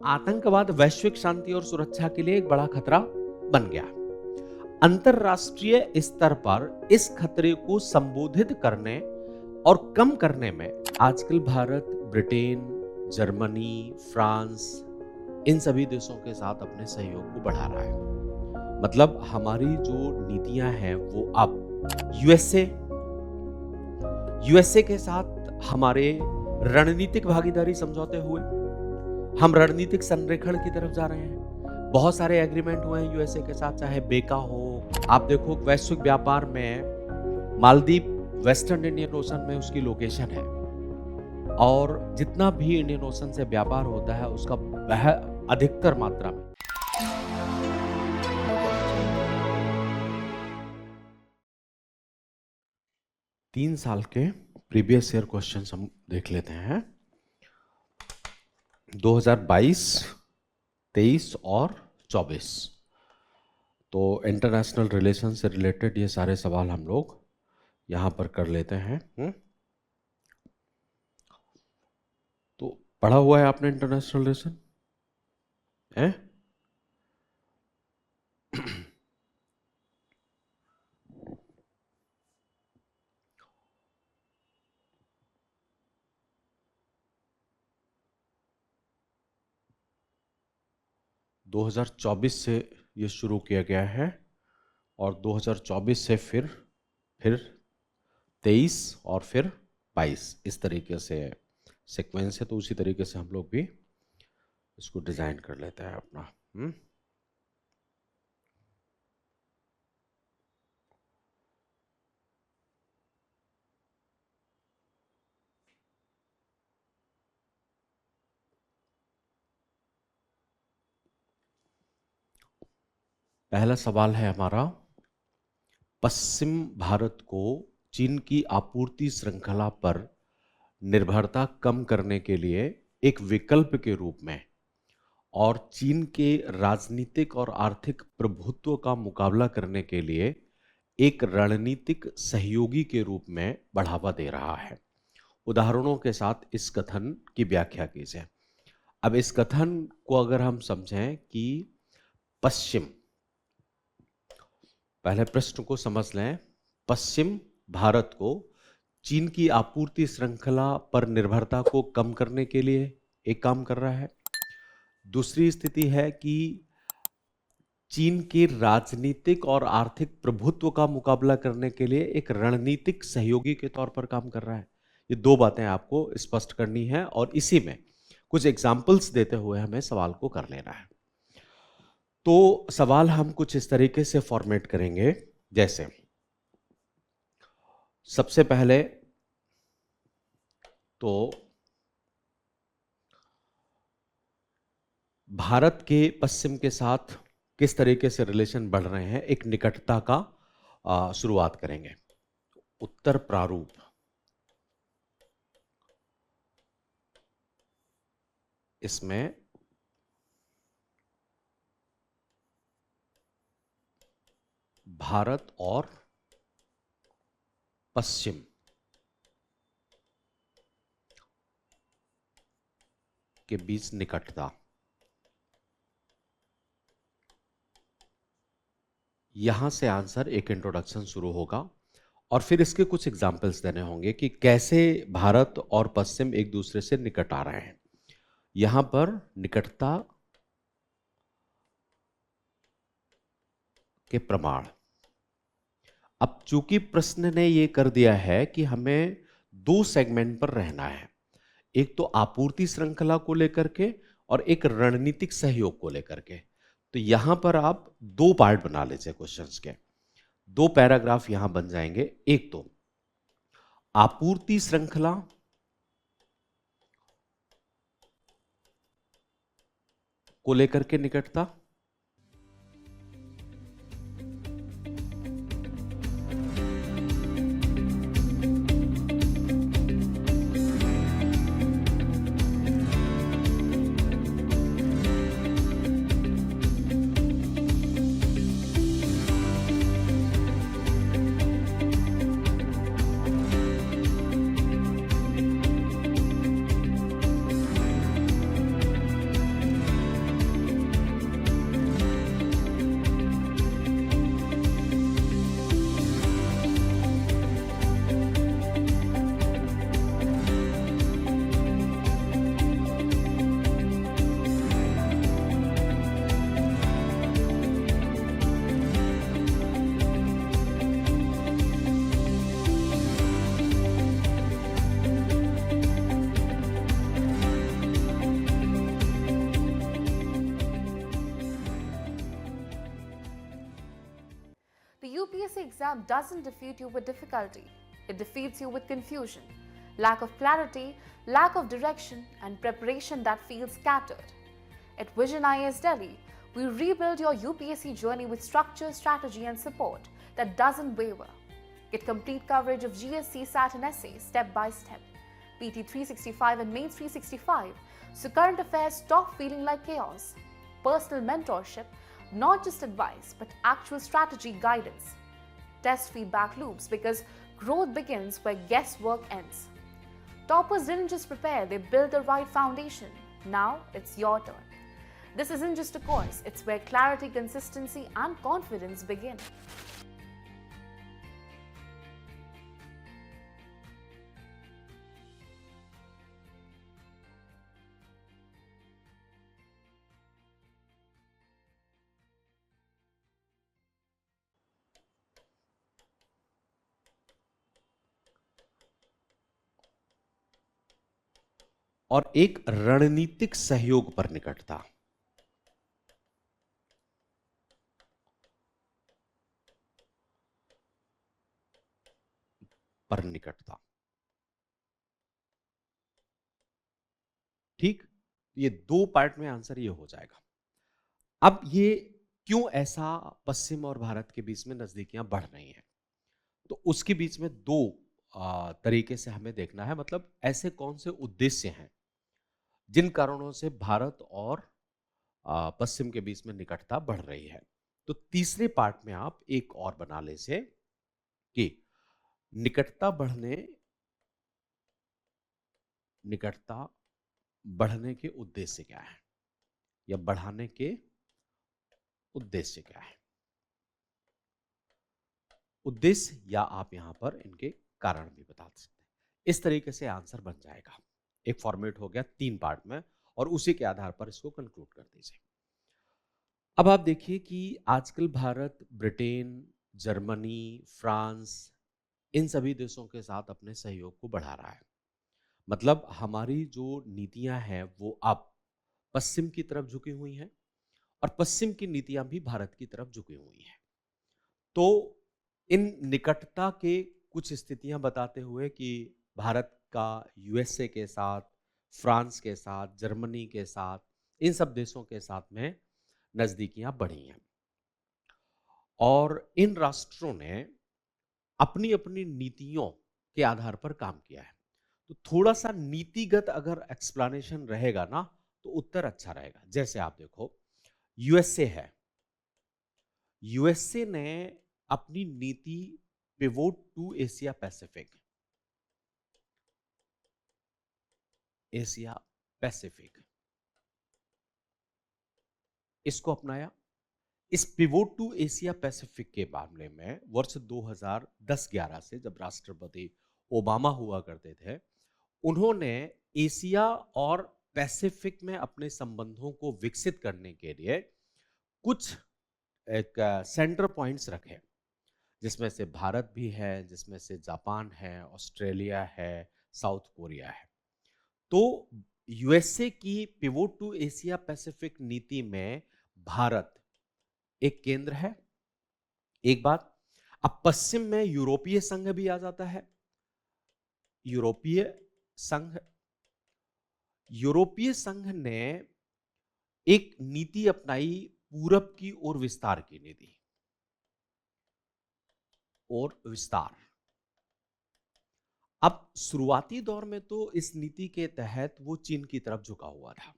आतंकवाद वैश्विक शांति और सुरक्षा के लिए एक बड़ा खतरा बन गया। अंतरराष्ट्रीय स्तर पर इस खतरे को संबोधित करने और कम करने में आजकल भारत, ब्रिटेन, जर्मनी, फ्रांस, इन सभी देशों के साथ अपने सहयोग को बढ़ा रहा है। मतलब हमारी जो नीतियां हैं वो अब यूएसए के साथ हमारे रणनीतिक भागीदारी समझौते हुए हम रणनीतिक संरेखण की तरफ जा रहे हैं। बहुत सारे एग्रीमेंट हुए हैं यूएसए के साथ, चाहे बेका हो, आप देखो वैश्विक व्यापार में मालदीव वेस्टर्न इंडियन ओशन में उसकी लोकेशन है और जितना भी इंडियन ओशन से व्यापार होता है उसका वह अधिकतर मात्रा में 3 साल के प्रीवियस ईयर क्वेश्चंस हम देख लेते हैं। 2022, 23 और 24। तो इंटरनेशनल रिलेशन से रिलेटेड ये सारे सवाल हम लोग यहां पर कर लेते हैं। तो पढ़ा हुआ है आपने इंटरनेशनल रिलेशन है? 2024 से ये शुरू किया गया है और 2024 से फिर 23 और फिर 22, इस तरीके से सीक्वेंस है। तो उसी तरीके से हम लोग भी इसको डिजाइन कर लेते हैं अपना। पहला सवाल है हमारा, पश्चिम भारत को चीन की आपूर्ति श्रृंखला पर निर्भरता कम करने के लिए एक विकल्प के रूप में और चीन के राजनीतिक और आर्थिक प्रभुत्व का मुकाबला करने के लिए एक रणनीतिक सहयोगी के रूप में बढ़ावा दे रहा है। उदाहरणों के साथ इस कथन की व्याख्या कीजिए। अब इस कथन को अगर हम समझें कि पश्चिम, पहले प्रश्न को समझ लें, पश्चिम भारत को चीन की आपूर्ति श्रृंखला पर निर्भरता को कम करने के लिए एक काम कर रहा है। दूसरी स्थिति है कि चीन के राजनीतिक और आर्थिक प्रभुत्व का मुकाबला करने के लिए एक रणनीतिक सहयोगी के तौर पर काम कर रहा है। ये दो बातें आपको स्पष्ट करनी है और इसी में कुछ एग्जाम्पल्स देते हुए हमें सवाल को कर लेना है। तो सवाल हम कुछ इस तरीके से फॉर्मेट करेंगे, जैसे सबसे पहले तो भारत के पश्चिम के साथ किस तरीके से रिलेशन बढ़ रहे हैं, एक निकटता का शुरुआत करेंगे। उत्तर प्रारूप, इसमें भारत और पश्चिम के बीच निकटता, यहां से आंसर एक इंट्रोडक्शन शुरू होगा और फिर इसके कुछ एग्जाम्पल्स देने होंगे कि कैसे भारत और पश्चिम एक दूसरे से निकट आ रहे हैं। यहां पर निकटता के प्रमाण। अब चूंकि प्रश्न ने यह कर दिया है कि हमें दो सेगमेंट पर रहना है, एक तो आपूर्ति श्रृंखला को लेकर के और एक रणनीतिक सहयोग को लेकर के, तो यहां पर आप दो पार्ट बना लीजिए क्वेश्चंस के, दो पैराग्राफ यहां बन जाएंगे। एक तो आपूर्ति श्रृंखला को लेकर के निकटता, UPSC exam doesn't defeat you with difficulty, it defeats you with confusion, lack of clarity, lack of direction, and preparation that feels scattered. At Vision IAS Delhi, we rebuild your UPSC journey with structure, strategy, and support that doesn't waver. Get complete coverage of GSC, SAT, and essays step by step, PT 365 and Mains 365, so current affairs stop feeling like chaos. Personal mentorship, not just advice, but actual strategy guidance. Test feedback loops, because growth begins where guesswork ends. Toppers didn't just prepare, they built the right foundation. Now it's your turn. This isn't just a course, it's where clarity, consistency, and confidence begin. और एक रणनीतिक सहयोग पर निकटता। पर निकटता, ठीक। ये दो पार्ट में आंसर ये हो जाएगा। अब ये क्यों ऐसा पश्चिम और भारत के बीच में नजदीकियां बढ़ रही हैं, तो उसके बीच में दो तरीके से हमें देखना है। मतलब ऐसे कौन से उद्देश्य हैं जिन कारणों से भारत और पश्चिम के बीच में निकटता बढ़ रही है। तो तीसरे पार्ट में आप एक और बना ले से कि निकटता बढ़ने के उद्देश्य क्या है, या बढ़ाने के उद्देश्य क्या है। उद्देश्य, या आप यहां पर इनके कारण भी बता सकते हैं। इस तरीके से आंसर बन जाएगा। एक फॉर्मेट हो गया 3 पार्ट में, और उसी के आधार पर इसको कंक्लूड कर दीजिए। अब आप देखिए कि आजकल भारत ब्रिटेन, जर्मनी, फ्रांस, इन सभी देशों के साथ अपने सहयोग को बढ़ा रहा है। मतलब हमारी जो नीतियां हैं वो अब पश्चिम की तरफ झुकी हुई हैं, और पश्चिम की नीतियां भी भारत की तरफ झुकी हुई हैं। तो इन निकटता के कुछ स्थितियां बताते हुए कि भारत का यूएसए के साथ, फ्रांस के साथ, जर्मनी के साथ, इन सब देशों के साथ में नजदीकियां बढ़ी हैं, और इन राष्ट्रों ने अपनी अपनी नीतियों के आधार पर काम किया है। तो थोड़ा सा नीतिगत अगर एक्सप्लेनेशन रहेगा ना, तो उत्तर अच्छा रहेगा। जैसे आप देखो, यूएसए है, यूएसए ने अपनी नीति pivot to Asia Pacific, Asia Pacific, इसको अपनाया। इस पिवोट टू एशिया पैसिफिक के मामले में वर्ष 2010-11 से, जब राष्ट्रपति ओबामा हुआ करते थे, उन्होंने एशिया और पैसिफिक में अपने संबंधों को विकसित करने के लिए कुछ एक सेंटर पॉइंट्स रखे, जिसमें से भारत भी है, जिसमें से जापान है, ऑस्ट्रेलिया है, साउथ कोरिया है। तो यूएसए की पिवोट टू एशिया पैसिफिक नीति में भारत एक केंद्र है। एक बात, अब पश्चिम में यूरोपीय संघ भी आ जाता है। यूरोपीय संघ, यूरोपीय संघ ने एक नीति अपनाई पूरब की ओर विस्तार की नीति, और विस्तार। अब शुरुआती दौर में तो इस नीति के तहत वो चीन की तरफ झुका हुआ था।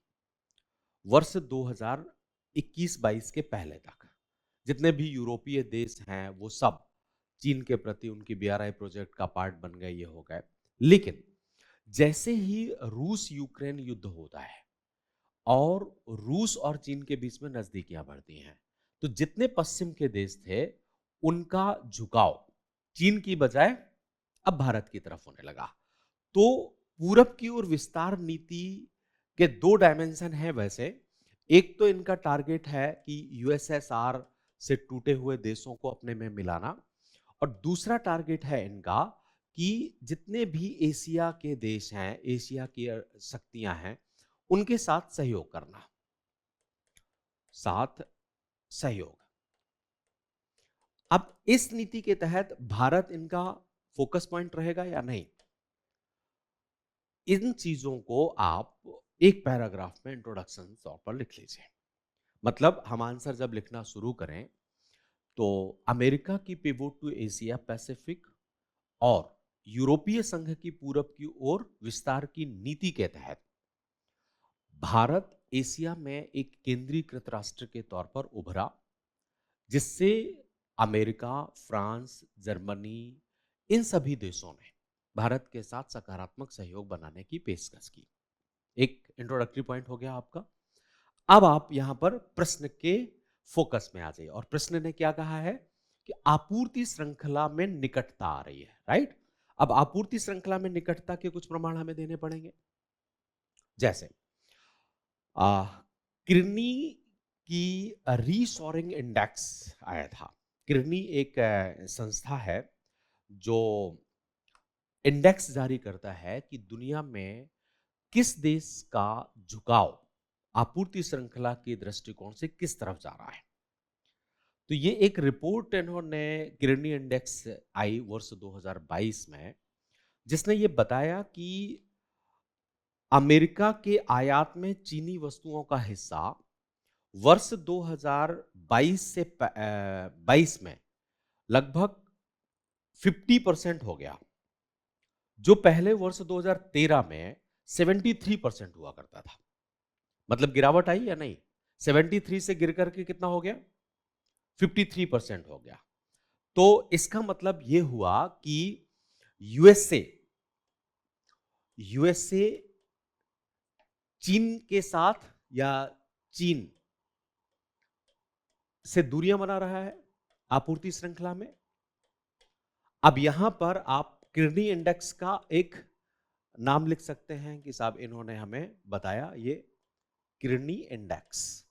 वर्ष 2021-22 के पहले तक जितने भी यूरोपीय देश हैं वो सब चीन के प्रति उनकी बीआरआई प्रोजेक्ट का पार्ट बन गए, ये हो गए। लेकिन जैसे ही रूस यूक्रेन युद्ध होता है और रूस और चीन के बीच में नजदीकियां बढ़ती हैं, तो जितने पश्चिम के देश थे उनका झुकाव चीन की बजाय अब भारत की तरफ होने लगा। तो पूरब की ओर विस्तार नीति के दो डायमेंशन हैं वैसे। एक तो इनका टारगेट है कि यूएसएसआर से टूटे हुए देशों को अपने में मिलाना, और दूसरा टारगेट है इनका कि जितने भी एशिया के देश हैं, एशिया की शक्तियां हैं, उनके साथ सहयोग करना, साथ सहयोग। अब इस नीति के तहत भारत इनका फोकस पॉइंट रहेगा या नहीं, इन चीजों को आप एक पैराग्राफ में इंट्रोडक्शन तौर पर लिख लीजिए। मतलब हम आंसर जब लिखना शुरू करें तो अमेरिका की पिवोट टू एशिया पैसिफिक और यूरोपीय संघ की पूरब की ओर विस्तार की नीति के तहत भारत एशिया में एक केंद्रीकृत राष्ट्र के तौर पर उभरा, जिससे अमेरिका, फ्रांस, जर्मनी, इन सभी देशों ने भारत के साथ सकारात्मक सहयोग बनाने की पेशकश की। एक इंट्रोडक्टरी पॉइंट हो गया आपका। अब आप यहां पर प्रश्न के फोकस में आ जाइए, और प्रश्न ने क्या कहा है कि आपूर्ति श्रृंखला में निकटता आ रही है, राइट। अब आपूर्ति श्रृंखला में निकटता के कुछ प्रमाण हमें देने पड़ेंगे। जैसे किरनी की रीशोरिंग इंडेक्स आया था। किरनी एक संस्था है जो इंडेक्स जारी करता है कि दुनिया में किस देश का झुकाव आपूर्ति श्रृंखला के दृष्टिकोण से किस तरफ जा रहा है। तो ये एक रिपोर्ट इन्होंने, किरनी इंडेक्स आई वर्ष 2022 में, जिसने ये बताया कि अमेरिका के आयात में चीनी वस्तुओं का हिस्सा वर्ष 2022 से 22 में लगभग 50% हो गया, जो पहले वर्ष 2013 में 73% हुआ करता था। मतलब गिरावट आई या नहीं? 73 से गिर करके कितना हो गया? 53% हो गया। तो इसका मतलब यह हुआ कि यूएसए चीन के साथ या चीन से दूरियां बना रहा है आपूर्ति श्रृंखला में। अब यहां पर आप किरनी इंडेक्स का एक नाम लिख सकते हैं कि साहब इन्होंने हमें बताया ये किरनी इंडेक्स,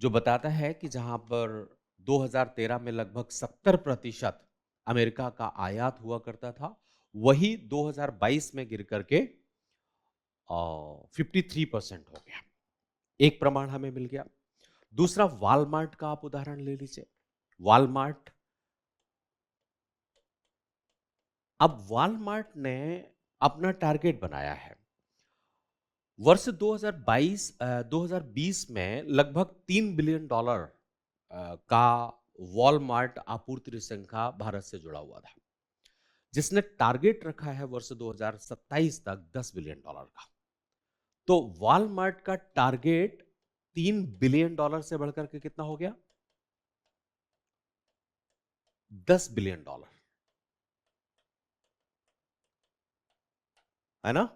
जो बताता है कि जहां पर 2013 में लगभग 70% अमेरिका का आयात हुआ करता था, वही 2022 में गिर करके 53% हो गया। एक प्रमाण हमें मिल गया। दूसरा, वॉलमार्ट का आप उदाहरण ले लीजिए। वॉलमार्ट, अब वॉलमार्ट ने अपना टारगेट बनाया है। वर्ष 2020 में लगभग $3 बिलियन का वॉलमार्ट आपूर्ति श्रृंखला भारत से जुड़ा हुआ था, जिसने टारगेट रखा है वर्ष 2027 तक $10 बिलियन का। तो वॉलमार्ट का टारगेट $3 बिलियन से बढ़कर के कितना हो गया? $10 बिलियन, है ना।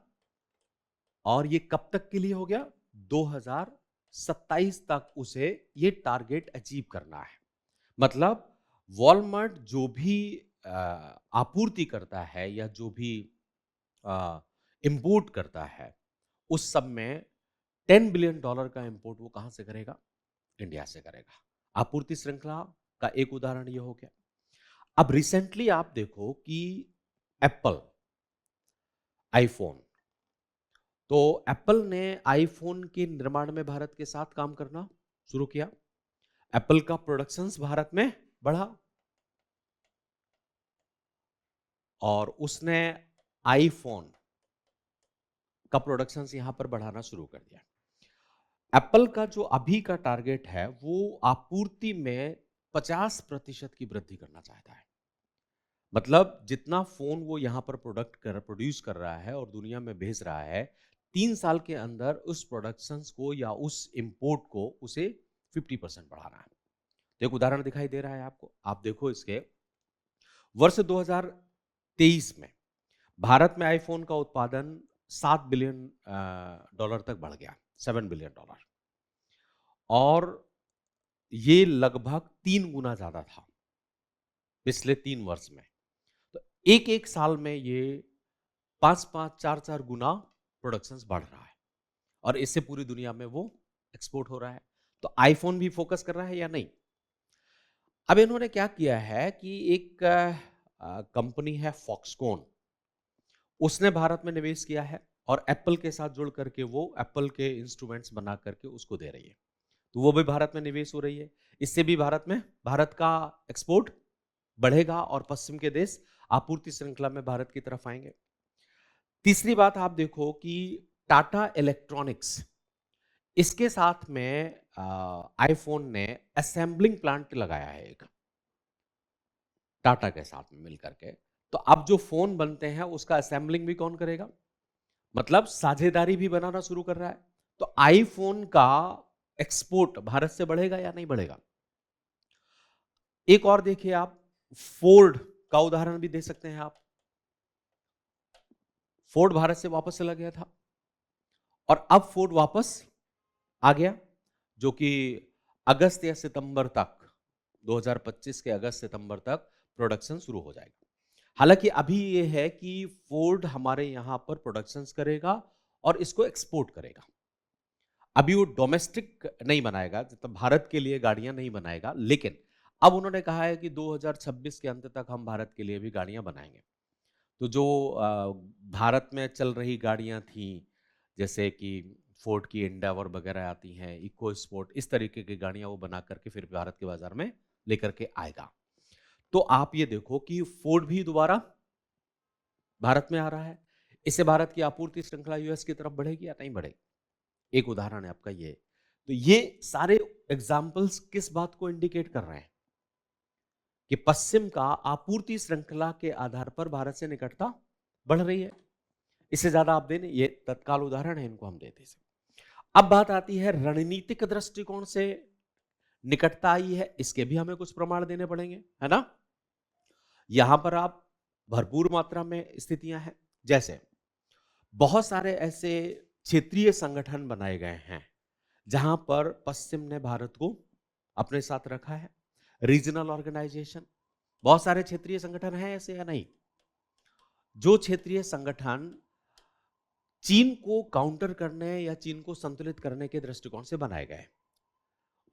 और ये कब तक के लिए हो गया? 2027 तक उसे ये टारगेट अचीव करना है। मतलब वॉलमार्ट जो भी आपूर्ति करता है या जो भी इंपोर्ट करता है, उस सब में $10 बिलियन का इंपोर्ट वो कहां से करेगा? इंडिया से करेगा। आपूर्ति श्रृंखला का एक उदाहरण ये हो गया। अब रिसेंटली आप देखो कि एप्पल आईफोन, तो एप्पल ने आईफोन के निर्माण में भारत के साथ काम करना शुरू किया। एप्पल का प्रोडक्शंस भारत में बढ़ा और उसने आईफोन का प्रोडक्शंस यहां पर बढ़ाना शुरू कर दिया। एप्पल का जो अभी का टारगेट है वो आपूर्ति में 50% की वृद्धि करना चाहता है। मतलब जितना फोन वो यहां पर प्रोड्यूस कर रहा है और दुनिया में भेज रहा है, 3 साल के अंदर उस प्रोडक्शंस को या उस इंपोर्ट को उसे 50% बढ़ाना है। तो एक उदाहरण दिखाई दे रहा है आपको, आप देखो इसके। वर्ष 2023 में भारत में आईफोन का उत्पादन $7 बिलियन तक बढ़ गया, $7 बिलियन, और ये लगभग 3 गुना ज्यादा था पिछले 3 वर्ष में। तो एक साल में ये 5-5, 4-4 गुना प्रोडक्शंस बढ़ रहा है, और इससे पूरी दुनिया में वो एक्सपोर्ट हो रहा है। तो आईफोन भी फोकस कर रहा है या नहीं? अब इन्होंने क्या किया है कि एक कंपनी है फॉक्सकॉन, उसने भारत में निवेश किया है और एप्पल के साथ जुड़ करके वो एप्पल के इंस्ट्रूमेंट्स बना करके उसको दे रही है। तो वो भी भारत में निवेश हो रही है। इससे भी भारत का एक्सपोर्ट बढ़ेगा और पश्चिम के देश आपूर्ति श्रृंखला में भारत की तरफ आएंगे। तीसरी बात आप देखो कि टाटा इलेक्ट्रॉनिक्स, इसके साथ में आईफोन ने असेंबलिंग प्लांट लगाया है एक, टाटा के साथ में मिलकर के। तो अब जो फोन बनते हैं उसका असेंबलिंग भी कौन करेगा, मतलब साझेदारी भी बनाना शुरू कर रहा है। तो आईफोन का एक्सपोर्ट भारत से बढ़ेगा या नहीं बढ़ेगा। एक और देखिए आप, फोर्ड का उदाहरण भी दे सकते हैं आप। फोर्ड भारत से वापस चला गया था और अब फोर्ड वापस आ गया, जो कि अगस्त या सितंबर तक, 2025 के अगस्त सितंबर तक प्रोडक्शन शुरू हो जाएगा। हालांकि अभी ये है कि फोर्ड हमारे यहां पर प्रोडक्शंस करेगा और इसको एक्सपोर्ट करेगा। अभी वो डोमेस्टिक नहीं बनाएगा, मतलब भारत के लिए गाड़ियां नहीं बनाएगा, लेकिन अब उन्होंने कहा है कि 2026 के अंत तक हम भारत के लिए भी गाड़ियां बनाएंगे। तो जो भारत में चल रही गाड़ियां थी, जैसे कि फोर्ड की एंडेवर वगैरह आती हैं, इको स्पोर्ट, इस तरीके की गाड़ियां वो बना करके फिर भारत के बाजार में लेकर के आएगा। तो आप ये देखो कि फोर्ड भी दोबारा भारत में आ रहा है। इससे भारत की आपूर्ति श्रृंखला यूएस की तरफ बढ़ेगी या नहीं बढ़ेगी। एक उदाहरण है आपका ये। तो ये सारे एग्जाम्पल्स किस बात को इंडिकेट कर रहे हैं कि पश्चिम का आपूर्ति श्रृंखला के आधार पर भारत से निकटता बढ़ रही है। इससे ज्यादा आप देने, ये तत्काल उदाहरण है, इनको हम देते हैं। अब बात आती है रणनीतिक दृष्टिकोण से निकटता आई है, इसके भी हमें कुछ प्रमाण देने पड़ेंगे, है ना। यहां पर आप भरपूर मात्रा में स्थितियां हैं, जैसे बहुत सारे ऐसे क्षेत्रीय संगठन बनाए गए हैं जहां पर पश्चिम ने भारत को अपने साथ रखा है। रीजनल ऑर्गेनाइजेशन, बहुत सारे क्षेत्रीय संगठन हैं ऐसे या नहीं। जो क्षेत्रीय संगठन चीन को काउंटर करने या चीन को संतुलित करने के दृष्टिकोण से बनाए गए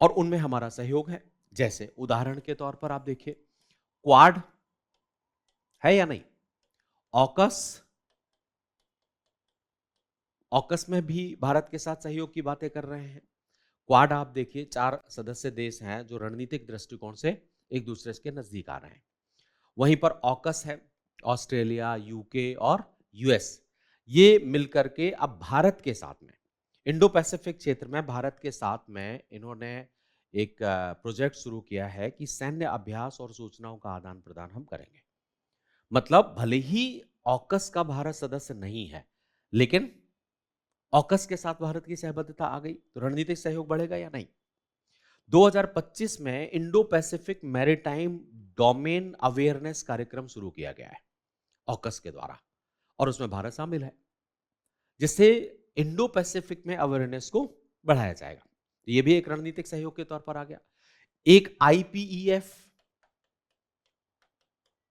और उनमें हमारा सहयोग है। जैसे उदाहरण के तौर पर आप देखिए, क्वाड है या नहीं, ऑकस, ऑकस में भी भारत के साथ सहयोग की बातें कर रहे हैं। क्वाड आप देखिए, 4 सदस्य देश हैं जो रणनीतिक दृष्टिकोण से एक दूसरे के नजदीक आ रहे हैं। वहीं पर ऑकस है, ऑस्ट्रेलिया, यूके और यूएस, ये मिलकर के अब भारत के साथ में इंडो पैसिफिक क्षेत्र में भारत के साथ में इन्होंने एक प्रोजेक्ट शुरू किया है कि सैन्य अभ्यास और सूचनाओं का आदान प्रदान हम करेंगे। मतलब भले ही ऑकस का भारत सदस्य नहीं है, लेकिन ऑकस के साथ भारत की सहबद्धता आ गई, तो रणनीतिक सहयोग बढ़ेगा या नहीं। 2025 में Indo Pacific maritime domain awareness कार्यक्रम शुरू किया गया है ऑकस के द्वारा, और उसमें भारत शामिल है, जिससे इंडो पैसिफिक में अवेयरनेस को बढ़ाया जाएगा। तो ये भी एक रणनीतिक सहयोग के तौर पर आ गया। एक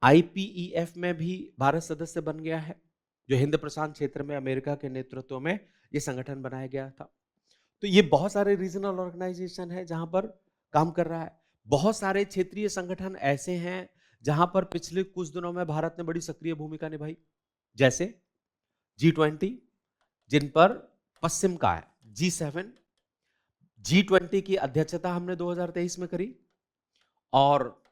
आईपीईएफ में भी भारत सदस्य बन गया है, जो हिंद प्रशांत क्षेत्र में अमेरिका के नेतृत्व में ये संगठन बनाया गया था। तो ये बहुत सारे रीजनल ऑर्गेनाइजेशन है जहां पर काम कर रहा है। बहुत सारे क्षेत्रीय संगठन ऐसे हैं जहां पर पिछले कुछ दिनों में भारत ने बड़ी सक्रिय भूमिका निभाई, जैसे G20, जिन पर पश्चिम का है, G7, G20 की अध्यक्षता हमने 2023 में करी और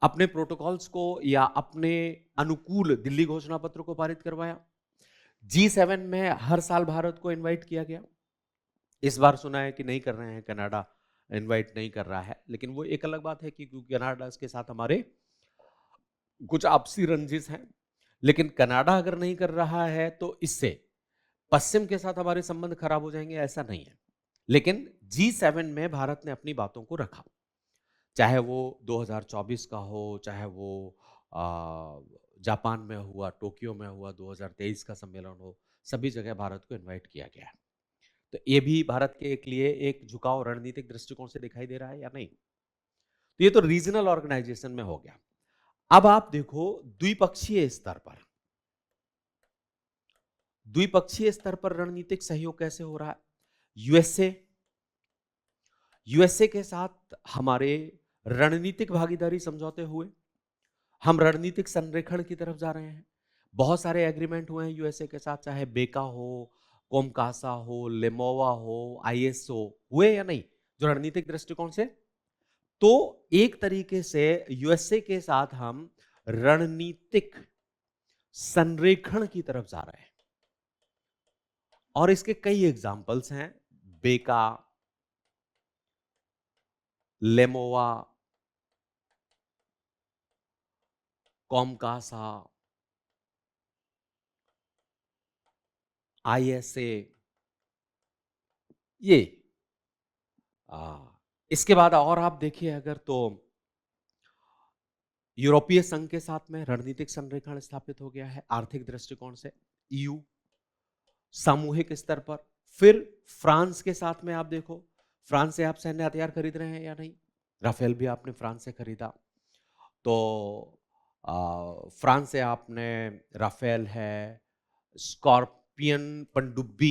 अपने प्रोटोकॉल्स को या अपने अनुकूल दिल्ली घोषणा पत्र को पारित करवाया। G7 में हर साल भारत को इनवाइट किया गया। इस बार सुना है कि नहीं कर रहे हैं, कनाडा इनवाइट नहीं कर रहा है, लेकिन वो एक अलग बात है कि क्योंकि कनाडा के साथ हमारे कुछ आपसी रंजिश हैं। लेकिन कनाडा अगर नहीं कर रहा है तो इससे पश्चिम के साथ हमारे संबंध खराब हो जाएंगे, ऐसा नहीं है। लेकिन G7 में भारत ने अपनी बातों को रखा, चाहे वो 2024 का हो, चाहे वो जापान में हुआ, टोक्यो में हुआ, 2023 का सम्मेलन हो, सभी जगह भारत को इनवाइट किया गया है। तो ये भी भारत के लिए एक झुकाव रणनीतिक दृष्टिकोण से दिखाई दे रहा है या नहीं। तो ये तो रीजनल ऑर्गेनाइजेशन में हो गया। अब आप देखो द्विपक्षीय स्तर पर रणनीतिक सहयोग कैसे हो रहा है। यूएसए के साथ हमारे रणनीतिक भागीदारी समझौते हुए, हम रणनीतिक संरेखण की तरफ जा रहे हैं। बहुत सारे एग्रीमेंट हुए हैं यूएसए के साथ, चाहे बेका हो, कोमकासा हो, लेमोवा हो, आईएसओ हुए या नहीं, जो रणनीतिक दृष्टिकोण से, तो एक तरीके से यूएसए के साथ हम रणनीतिक संरेखण की तरफ जा रहे हैं। और इसके कई एग्जाम्पल्स हैं, बेका, लेमोवा, कॉमकासा, आईएसए, ये इसके बाद और आप देखिए अगर तो यूरोपीय संघ के साथ में रणनीतिक संरेखण स्थापित हो गया है आर्थिक दृष्टिकोण से, ईयू सामूहिक स्तर पर। फिर फ्रांस के साथ में आप देखो, फ्रांस से आप सैन्य हथियार खरीद रहे हैं या नहीं, राफेल भी आपने फ्रांस से खरीदा, तो फ्रांस से आपने राफेल है, स्कॉर्पियन पनडुब्बी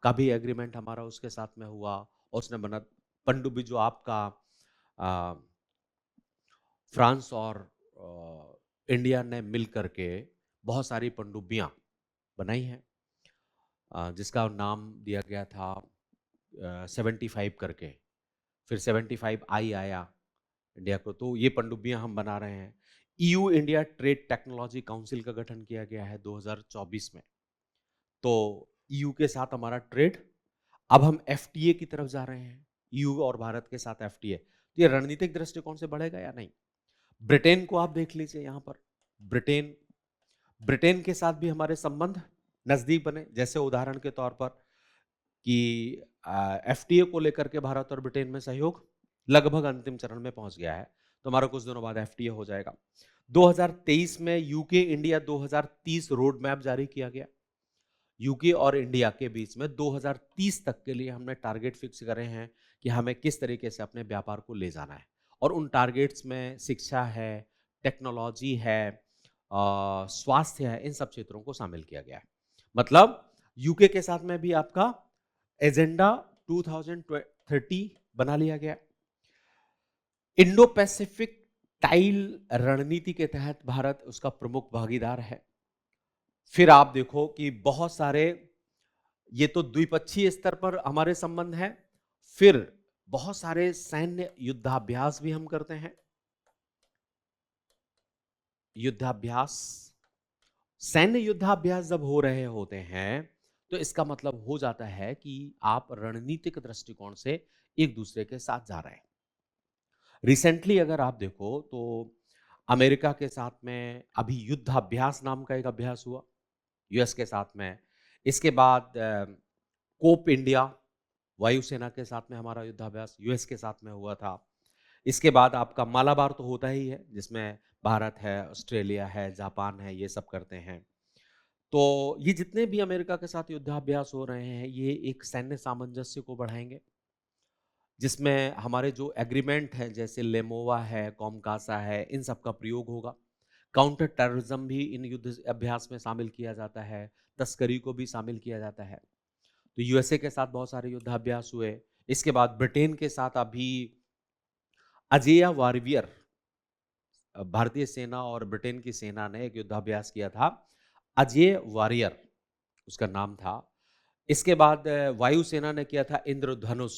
का भी एग्रीमेंट हमारा उसके साथ में हुआ, और उसने बना पनडुब्बी जो आपका फ्रांस और इंडिया ने मिल करके बहुत सारी पनडुब्बियां बनाई हैं, जिसका नाम दिया गया था 75 करके, फिर 75I आया इंडिया को, तो ये पनडुब्बियां हम बना रहे हैं। EU India trade technology council का गठन किया गया है 2024 में, तो ईयू के साथ हमारा ट्रेड, अब हम एफटीए की तरफ जा रहे हैं, ईयू और भारत के साथ एफटीए, तो ये रणनीतिक दृष्टिकोण से बढ़ेगा या नहीं। ब्रिटेन को आप देख लीजिए, यहां पर ब्रिटेन के साथ भी हमारे संबंध नजदीक बने, जैसे उदाहरण के तौर पर कि एफटीए को लेकर के भारत और ब्रिटेन में सहयोग लगभग अंतिम चरण में पहुंच गया है, तो हमारा कुछ दिनों बाद एफटीए हो जाएगा। 2023 में यूके इंडिया 2030 रोड मैप जारी किया गया, यूके और इंडिया के बीच में 2030 तक के लिए हमने टारगेट फिक्स करे हैं कि हमें किस तरीके से अपने व्यापार को ले जाना है, और उन टारगेट्स में शिक्षा है, टेक्नोलॉजी है, स्वास्थ्य है, इन सब क्षेत्रों को शामिल किया गया है। मतलब यूके के साथ में भी आपका एजेंडा 2030 बना लिया गया। इंडो पैसिफिक टाइल रणनीति के तहत भारत उसका प्रमुख भागीदार है। फिर आप देखो कि बहुत सारे, ये तो द्विपक्षीय स्तर पर हमारे संबंध हैं, फिर बहुत सारे सैन्य युद्धाभ्यास भी हम करते हैं। युद्धाभ्यास, सैन्य युद्धाभ्यास जब हो रहे होते हैं तो इसका मतलब हो जाता है कि आप रणनीतिक दृष्टिकोण से एक दूसरे के साथ जा रहे हैं। रिसेंटली अगर आप देखो तो अमेरिका के साथ में अभी युद्धाभ्यास नाम का एक अभ्यास हुआ यूएस के साथ में। इसके बाद कोप इंडिया, वायुसेना के साथ में हमारा युद्धाभ्यास यूएस के साथ में हुआ था। इसके बाद आपका मालाबार तो होता ही है, जिसमें भारत है, ऑस्ट्रेलिया है, जापान है, ये सब करते हैं। तो ये जितने भी अमेरिका के साथ युद्धाभ्यास हो रहे हैं, ये एक सैन्य सामंजस्य को बढ़ाएंगे, जिसमें हमारे जो एग्रीमेंट हैं जैसे लेमोवा है, कॉमकासा है, इन सब का प्रयोग होगा। काउंटर टेररिज्म भी इन युद्ध अभ्यास में शामिल किया जाता है, तस्करी को भी शामिल किया जाता है। तो यूएसए के साथ बहुत सारे युद्धाभ्यास हुए। इसके बाद ब्रिटेन के साथ अभी अजेय वारियर, भारतीय सेना और ब्रिटेन की सेना ने एक युद्धाभ्यास किया था, अजेय वारियर उसका नाम था। इसके बाद वायुसेना ने किया था इंद्रधनुष,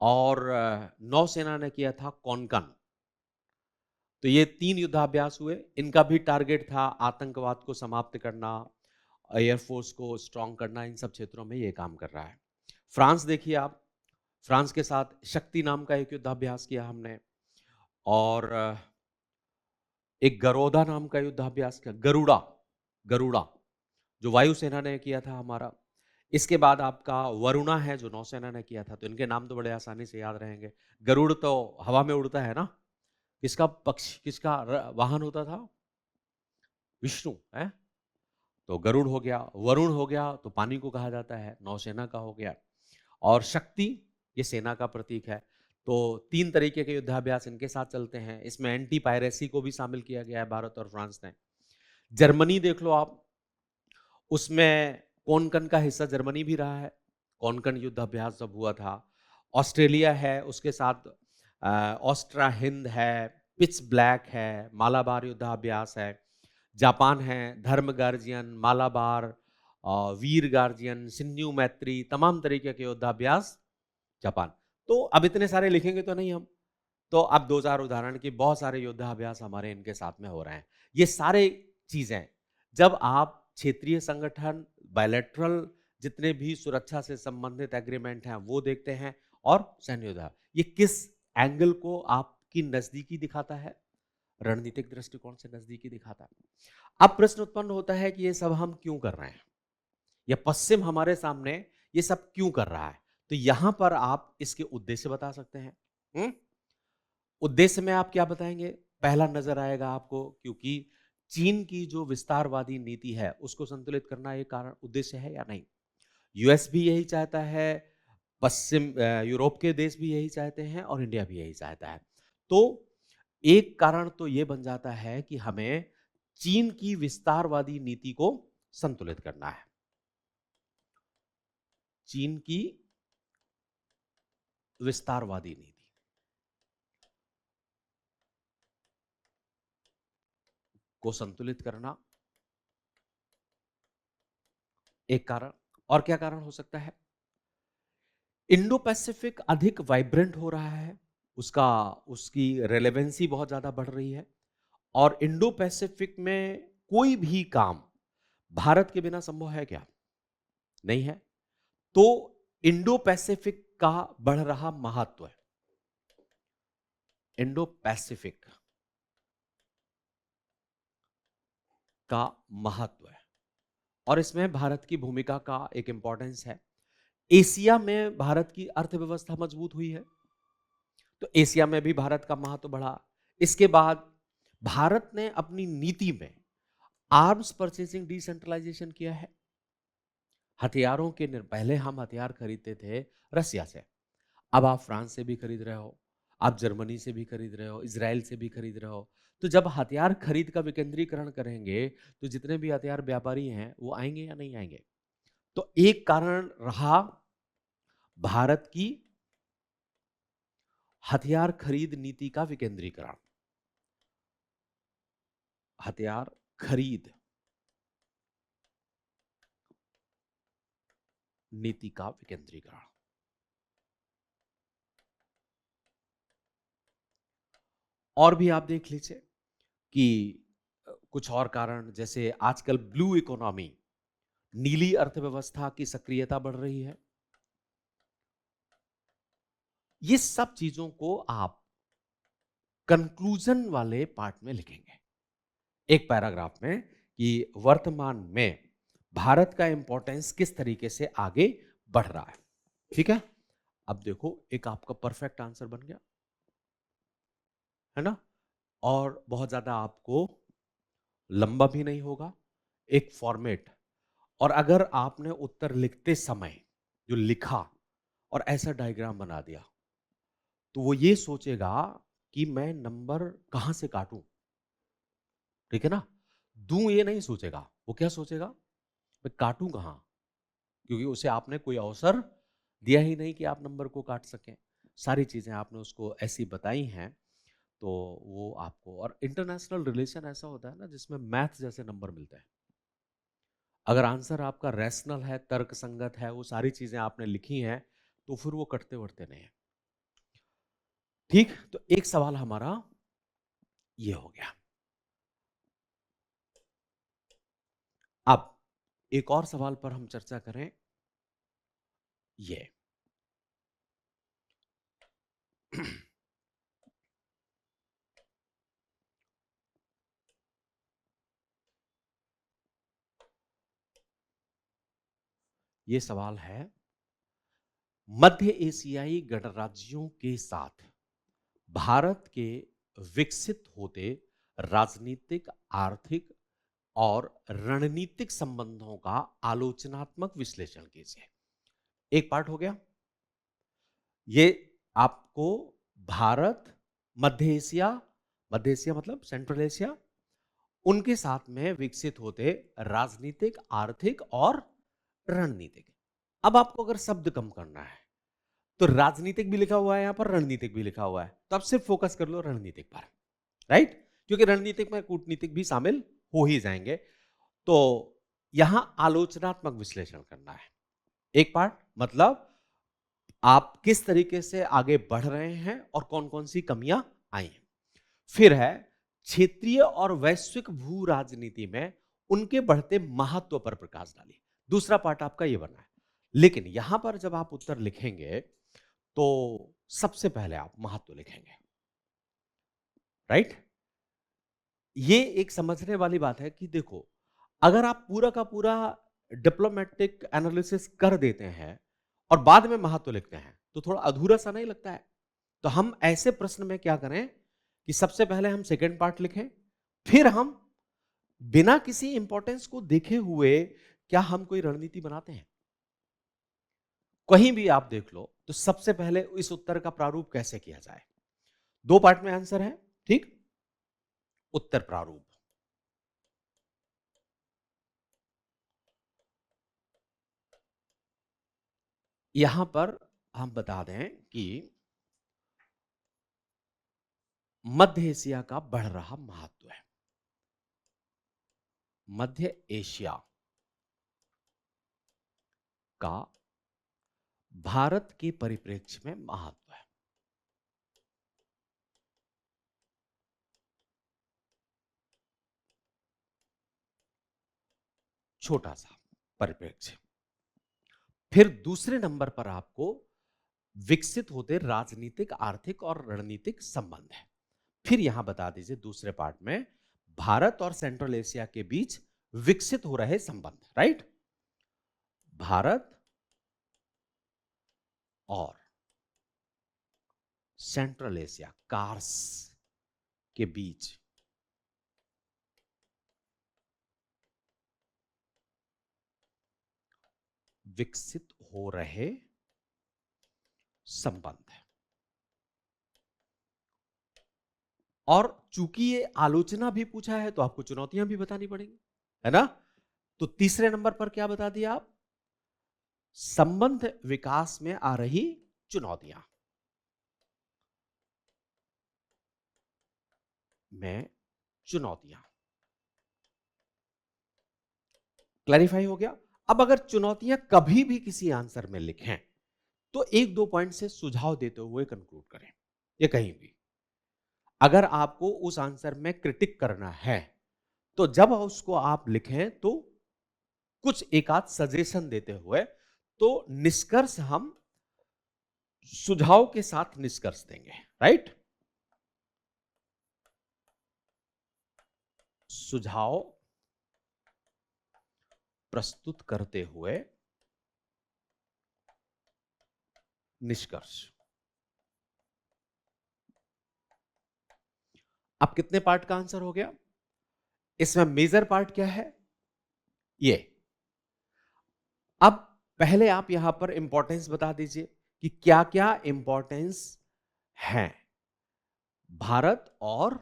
और नौसेना ने किया था कॉनकन। तो ये 3 युद्धाभ्यास हुए। इनका भी टारगेट था आतंकवाद को समाप्त करना, एयरफोर्स को स्ट्रांग करना, इन सब क्षेत्रों में ये काम कर रहा है। फ्रांस देखिए आप, फ्रांस के साथ शक्ति नाम का एक युद्धाभ्यास किया हमने, और एक गरोदा नाम का युद्धाभ्यास किया, गरुड़ा जो वायुसेना ने किया था हमारा। इसके बाद आपका वरुणा है जो नौसेना ने किया था। तो इनके नाम तो बड़े आसानी से याद रहेंगे। गरुड़ तो हवा में उड़ता है ना, किसका पक्षी, किसका वाहन होता था? विष्णु है। तो गरुड़ हो गया, वरुण हो गया तो पानी को कहा जाता है, नौसेना का हो गया, और शक्ति ये सेना का प्रतीक है। तो 3 तरीके के युद्धाभ्यास इनके साथ चलते हैं। इसमें एंटी पायरेसी को भी शामिल किया गया है भारत और फ्रांस ने। जर्मनी देख लो आप, उसमें कोनकन का हिस्सा जर्मनी भी रहा है, कोनकन युद्धाभ्यास जब हुआ था। ऑस्ट्रेलिया है, उसके साथ ऑस्ट्रा हिंद है, पिच ब्लैक है, मालाबार युद्धाभ्यास है। जापान है, धर्म गार्जियन, मालाबार, वीर गार्जियन, सिन्यू मैत्री, तमाम तरीके के युद्धाभ्यास जापान। तो अब इतने सारे लिखेंगे तो नहीं हम। तो अब 2000 उदाहरण की बहुत सारे योद्धाभ्यास हमारे इनके साथ में हो रहे हैं। ये सारे चीजें जब आप क्षेत्रीय संगठन, बायलैटरल जितने भी सुरक्षा से संबंधित एग्रीमेंट हैं वो देखते हैं, और सैन्य योद्धा, ये किस एंगल को आपकी नजदीकी दिखाता है? रणनीतिक दृष्टिकोण से नजदीकी दिखाता है। अब प्रश्न उत्पन्न होता है कि ये सब हम क्यों कर रहे हैं, या पश्चिम हमारे सामने ये सब क्यों कर रहा है? तो यहां पर आप इसके उद्देश्य बता सकते हैं। उद्देश्य में आप क्या बताएंगे? पहला नजर आएगा आपको, क्योंकि चीन की जो विस्तारवादी नीति है उसको संतुलित करना एक कारण उद्देश्य है या नहीं? यूएस भी यही चाहता है, पश्चिम यूरोप के देश भी यही चाहते हैं, और इंडिया भी यही चाहता है। तो एक कारण तो ये बन जाता है कि हमें चीन की विस्तारवादी नीति को संतुलित करना है। चीन की विस्तारवादी नीति को संतुलित करना एक कारण। और क्या कारण हो सकता है? इंडो पैसिफिक अधिक वाइब्रेंट हो रहा है, उसकी रेलेवेंसी बहुत ज्यादा बढ़ रही है, और इंडो पैसिफिक में कोई भी काम भारत के बिना संभव है क्या? नहीं है। तो इंडो पैसिफिक का बढ़ रहा महत्व है, इंडो पैसिफिक का महत्व है, और इसमें भारत की भूमिका का एक इंपॉर्टेंस है। एशिया में भारत की अर्थव्यवस्था मजबूत हुई है, तो एशिया में भी भारत का महत्व बढ़ा। इसके बाद भारत ने अपनी नीति में आर्म्स परचेसिंग डिसेंट्रलाइजेशन किया है। हथियारों के पहले हम हथियार खरीदते थे रसिया से, अब आप फ्रांस से भी खरीद रहे हो, आप जर्मनी से भी खरीद रहे हो, इजराइल से भी खरीद रहे हो। तो जब हथियार खरीद का विकेंद्रीकरण करेंगे तो जितने भी हथियार व्यापारी हैं वो आएंगे या नहीं आएंगे? तो एक कारण रहा भारत की हथियार खरीद नीति का विकेंद्रीकरण, हथियार खरीद नीति का विकेंद्रीकरण। और भी आप देख लीजिए कि कुछ और कारण, जैसे आजकल ब्लू इकोनॉमी, नीली अर्थव्यवस्था की सक्रियता बढ़ रही है। ये सब चीजों को आप कंक्लूजन वाले पार्ट में लिखेंगे, एक पैराग्राफ में, कि वर्तमान में भारत का इंपॉर्टेंस किस तरीके से आगे बढ़ रहा है। ठीक है? अब देखो, एक आपका परफेक्ट आंसर बन गया है ना, और बहुत ज्यादा आपको लंबा भी नहीं होगा, एक फॉर्मेट। और अगर आपने उत्तर लिखते समय जो लिखा और ऐसा डायग्राम बना दिया, तो वो ये सोचेगा कि मैं नंबर कहां से काटूं। ठीक है ना? दूं ये नहीं सोचेगा, वो क्या सोचेगा? मैं काटूं कहां, क्योंकि उसे आपने कोई अवसर दिया ही नहीं कि आप नंबर को काट सकें। सारी चीजें आपने उसको ऐसी बताई हैं, तो वो आपको, और इंटरनेशनल रिलेशन ऐसा होता है ना जिसमें मैथ जैसे नंबर मिलते हैं। अगर आंसर आपका रैशनल है, तर्क संगत है, वो सारी चीजें आपने लिखी हैं, तो फिर वो कटते वटते नहीं है। ठीक, तो एक सवाल हमारा ये हो गया। अब एक और सवाल पर हम चर्चा करें, ये ये सवाल है, मध्य एशियाई गणराज्यों के साथ भारत के विकसित होते राजनीतिक, आर्थिक और रणनीतिक संबंधों का आलोचनात्मक विश्लेषण कीजिए। एक पार्ट हो गया ये। आपको भारत, मध्य एशिया मतलब सेंट्रल एशिया, उनके साथ में विकसित होते राजनीतिक, आर्थिक और रणनीतिक। अब आपको अगर शब्द कम करना है तो राजनीतिक भी लिखा हुआ है यहां पर, रणनीतिक भी लिखा हुआ है, तो आप सिर्फ फोकस कर लो रणनीतिक पर, राइट? क्योंकि रणनीतिक में कूटनीतिक भी शामिल हो ही जाएंगे। तो यहां आलोचनात्मक विश्लेषण करना है। एक पार्ट मतलब आप किस तरीके से आगे बढ़ रहे हैं और कौन कौन सी कमियां आई हैं। फिर है क्षेत्रीय और वैश्विक भू राजनीति में उनके बढ़ते महत्व पर प्रकाश डालिए। दूसरा पार्ट आपका ये बना है। लेकिन यहां पर जब आप उत्तर लिखेंगे तो सबसे पहले आप महत्व लिखेंगे, राइट। ये एक समझने वाली बात है कि देखो, अगर आप पूरा का पूरा डिप्लोमेटिक एनालिसिस कर देते हैं और बाद में महत्व लिखते हैं तो थोड़ा अधूरा सा नहीं लगता है। तो हम ऐसे प्रश्न में क्या करें कि सबसे पहले हम सेकंड पार्ट लिखें, फिर हम बिना किसी इंपॉर्टेंस को देखे हुए क्या हम कोई रणनीति बनाते हैं। कहीं भी आप देख लो तो सबसे पहले इस उत्तर का प्रारूप कैसे किया जाए। दो पार्ट में आंसर है, ठीक। उत्तर प्रारूप, यहां पर हम बता दें कि मध्य एशिया का बढ़ रहा महत्व है। मध्य एशिया का भारत के परिप्रेक्ष्य में महत्व है। छोटा सा परिप्रेक्ष्य। फिर दूसरे नंबर पर आपको विकसित होते राजनीतिक, आर्थिक और रणनीतिक संबंध है। फिर यहां बता दीजिए दूसरे पार्ट में भारत और सेंट्रल एशिया के बीच विकसित हो रहे संबंध, राइट। भारत और सेंट्रल एशिया, कार्स के बीच विकसित हो रहे संबंध है। और चूंकि ये आलोचना भी पूछा है तो आपको चुनौतियां भी बतानी पड़ेंगी, है ना। तो तीसरे नंबर पर क्या बता दिया आप, संबंध विकास में आ रही चुनौतियां में चुनौतियां। क्लैरिफाई हो गया। अब अगर चुनौतियां कभी भी किसी आंसर में लिखें तो एक दो पॉइंट से सुझाव देते हुए कंक्लूड करें। ये कहीं भी अगर आपको उस आंसर में क्रिटिक करना है तो जब उसको आप लिखें तो कुछ एक आध सजेशन देते हुए, तो निष्कर्ष हम सुझाव के साथ निष्कर्ष देंगे, राइट। सुझाव प्रस्तुत करते हुए निष्कर्ष। अब कितने पार्ट का आंसर हो गया। इसमें मेजर पार्ट क्या है, ये। अब पहले आप यहां पर इंपॉर्टेंस बता दीजिए कि क्या क्या इंपॉर्टेंस है भारत और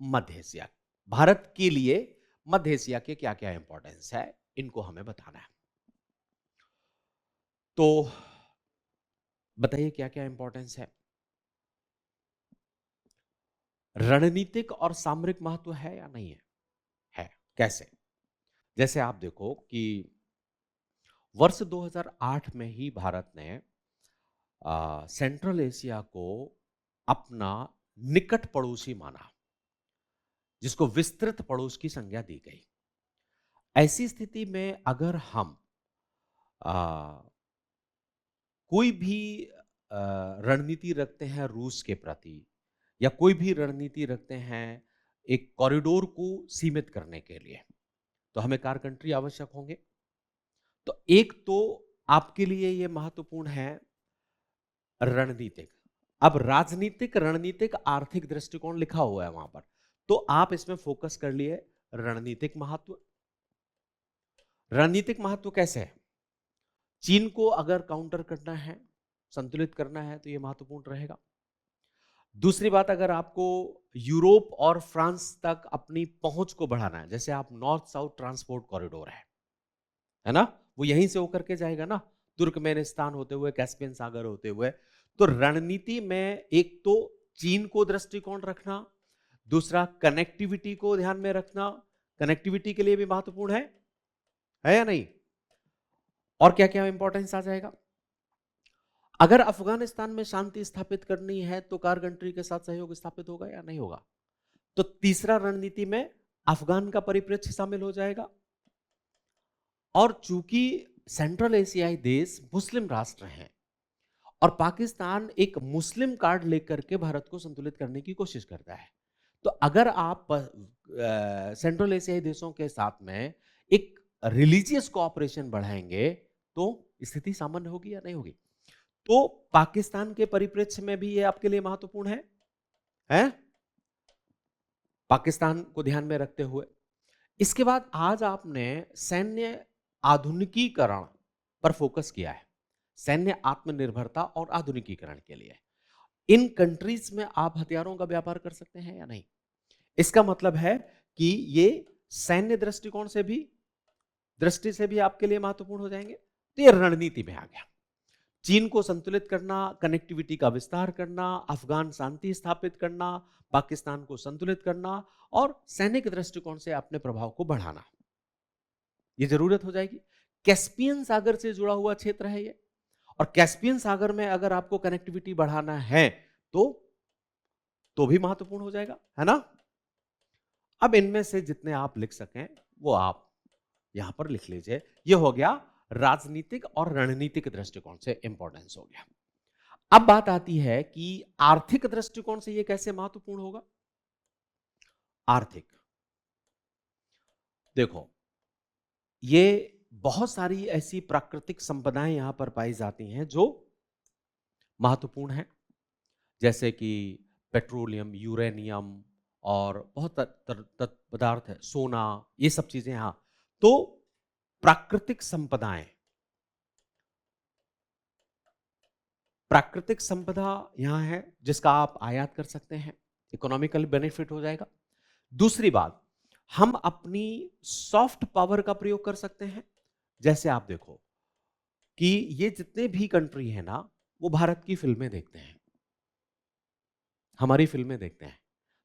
मध्य एशिया। भारत के लिए मध्य एशिया के क्या क्या इंपॉर्टेंस है, इनको हमें बताना है। तो बताइए क्या क्या इंपॉर्टेंस है। रणनीतिक और सामरिक महत्व है या नहीं है? है। कैसे? जैसे आप देखो कि वर्ष 2008 में ही भारत ने सेंट्रल एशिया को अपना निकट पड़ोसी माना, जिसको विस्तृत पड़ोस की संज्ञा दी गई। ऐसी स्थिति में अगर हम आ, कोई भी रणनीति रखते हैं रूस के प्रति, या कोई भी रणनीति रखते हैं एक कॉरिडोर को सीमित करने के लिए, तो हमें कार कंट्री आवश्यक होंगे। तो एक तो आपके लिए यह महत्वपूर्ण है रणनीतिक। अब राजनीतिक, रणनीतिक, आर्थिक दृष्टिकोण लिखा हुआ है वहां पर, तो आप इसमें फोकस कर लिए रणनीतिक महत्व। रणनीतिक महत्व कैसे है, चीन को अगर काउंटर करना है, संतुलित करना है, तो यह महत्वपूर्ण रहेगा। दूसरी बात, अगर आपको यूरोप और फ्रांस तक अपनी पहुंच को बढ़ाना है, जैसे आप नॉर्थ साउथ ट्रांसपोर्ट कॉरिडोर है ना, वो यहीं से होकर के जाएगा ना, तुर्कमेनिस्तान होते हुए, कैस्पियन सागर होते हुए। तो रणनीति में एक तो चीन को दृष्टिकोण रखना, दूसरा कनेक्टिविटी को ध्यान में रखना। कनेक्टिविटी के लिए भी महत्वपूर्ण है या नहीं? और क्या क्या इंपॉर्टेंस आ जाएगा। अगर अफगानिस्तान में शांति स्थापित करनी है तो कार कंट्री के साथ सहयोग स्थापित होगा या नहीं होगा? तो तीसरा रणनीति में अफगान का परिप्रेक्ष्य शामिल हो जाएगा। और चूंकि सेंट्रल एशियाई देश मुस्लिम राष्ट्र हैं और पाकिस्तान एक मुस्लिम कार्ड लेकर के भारत को संतुलित करने की कोशिश करता है, तो अगर आप सेंट्रल एशियाई देशों के साथ में एक रिलीजियस कोऑपरेशन बढ़ाएंगे तो स्थिति सामान्य होगी या नहीं होगी? तो पाकिस्तान के परिप्रेक्ष्य में भी ये आपके लिए महत्वपूर्ण है, हैं? पाकिस्तान को ध्यान में रखते हुए इसके बाद आज आपने सैन्य आधुनिकीकरण पर फोकस किया है, सैन्य आत्मनिर्भरता और आधुनिकीकरण के लिए इन कंट्रीज में आप हथियारों का व्यापार कर सकते हैं या नहीं? इसका मतलब है कि ये सैन्य दृष्टि से भी आपके लिए महत्वपूर्ण हो जाएंगे। तो ये रणनीति में आ गया। चीन को संतुलित करना, कनेक्टिविटी का विस्तार करना, अफगान शांति स्थापित करना, पाकिस्तान को संतुलित करना और सैनिक दृष्टिकोण से अपने प्रभाव को बढ़ाना, ये जरूरत हो जाएगी। कैस्पियन सागर से जुड़ा हुआ क्षेत्र है ये, और कैस्पियन सागर में अगर आपको कनेक्टिविटी बढ़ाना है तो भी महत्वपूर्ण हो जाएगा, है ना? अब इनमें से जितने आप लिख सकें वो आप यहां पर लिख लीजिए। ये हो गया राजनीतिक और रणनीतिक दृष्टिकोण से इंपॉर्टेंस हो गया। अब बात आती है कि आर्थिक दृष्टिकोण से ये कैसे महत्वपूर्ण होगा। आर्थिक, देखो ये बहुत सारी ऐसी प्राकृतिक संपदाएं यहां पर पाई जाती हैं जो महत्वपूर्ण हैं, जैसे कि पेट्रोलियम, यूरेनियम और बहुत पदार्थ है, सोना, ये सब चीजें यहां। तो प्राकृतिक संपदा यहां है जिसका आप आयात कर सकते हैं, इकोनॉमिकल बेनिफिट हो जाएगा। दूसरी बात, हम अपनी सॉफ्ट पावर का प्रयोग कर सकते हैं। जैसे आप देखो कि ये जितने भी कंट्री है ना, वो भारत की फिल्में देखते हैं, हमारी फिल्में देखते हैं।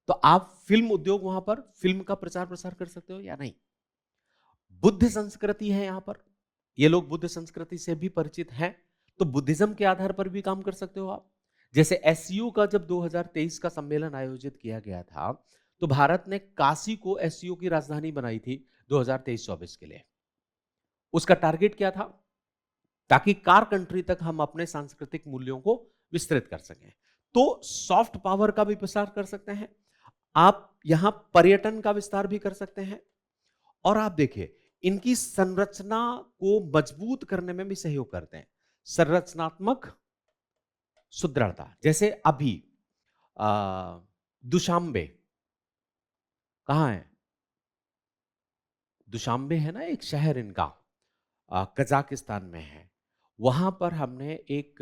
तो आप फिल्म उद्योग वहां पर फिल्म का प्रचार प्रसार कर सकते हो या नहीं? बुद्ध संस्कृति है यहां पर, ये लोग बुद्ध संस्कृति से भी परिचित हैं, तो बुद्धिज्म के आधार पर भी काम कर सकते हो आप। जैसे एससीओ का जब 2023 का सम्मेलन आयोजित किया गया था, तो भारत ने काशी को एससीओ की राजधानी बनाई थी 2023-24 के लिए। उसका टारगेट क्या था? ताकि कार कंट्री तक हम अपने सांस्कृतिक मूल्यों को विस्तृत कर सकें। तो सॉफ्ट पावर का भी प्रसार कर सकते हैं आप, यहां पर्यटन का विस्तार भी कर सकते हैं, और आप देखिए इनकी संरचना को मजबूत करने में भी सहयोग करते हैं। संरचनात्मक सुदृढ़ता, जैसे अभी दुशांबे कहां है? दुशांबे है ना एक शहर इनका, कजाकिस्तान में है। वहां पर हमने एक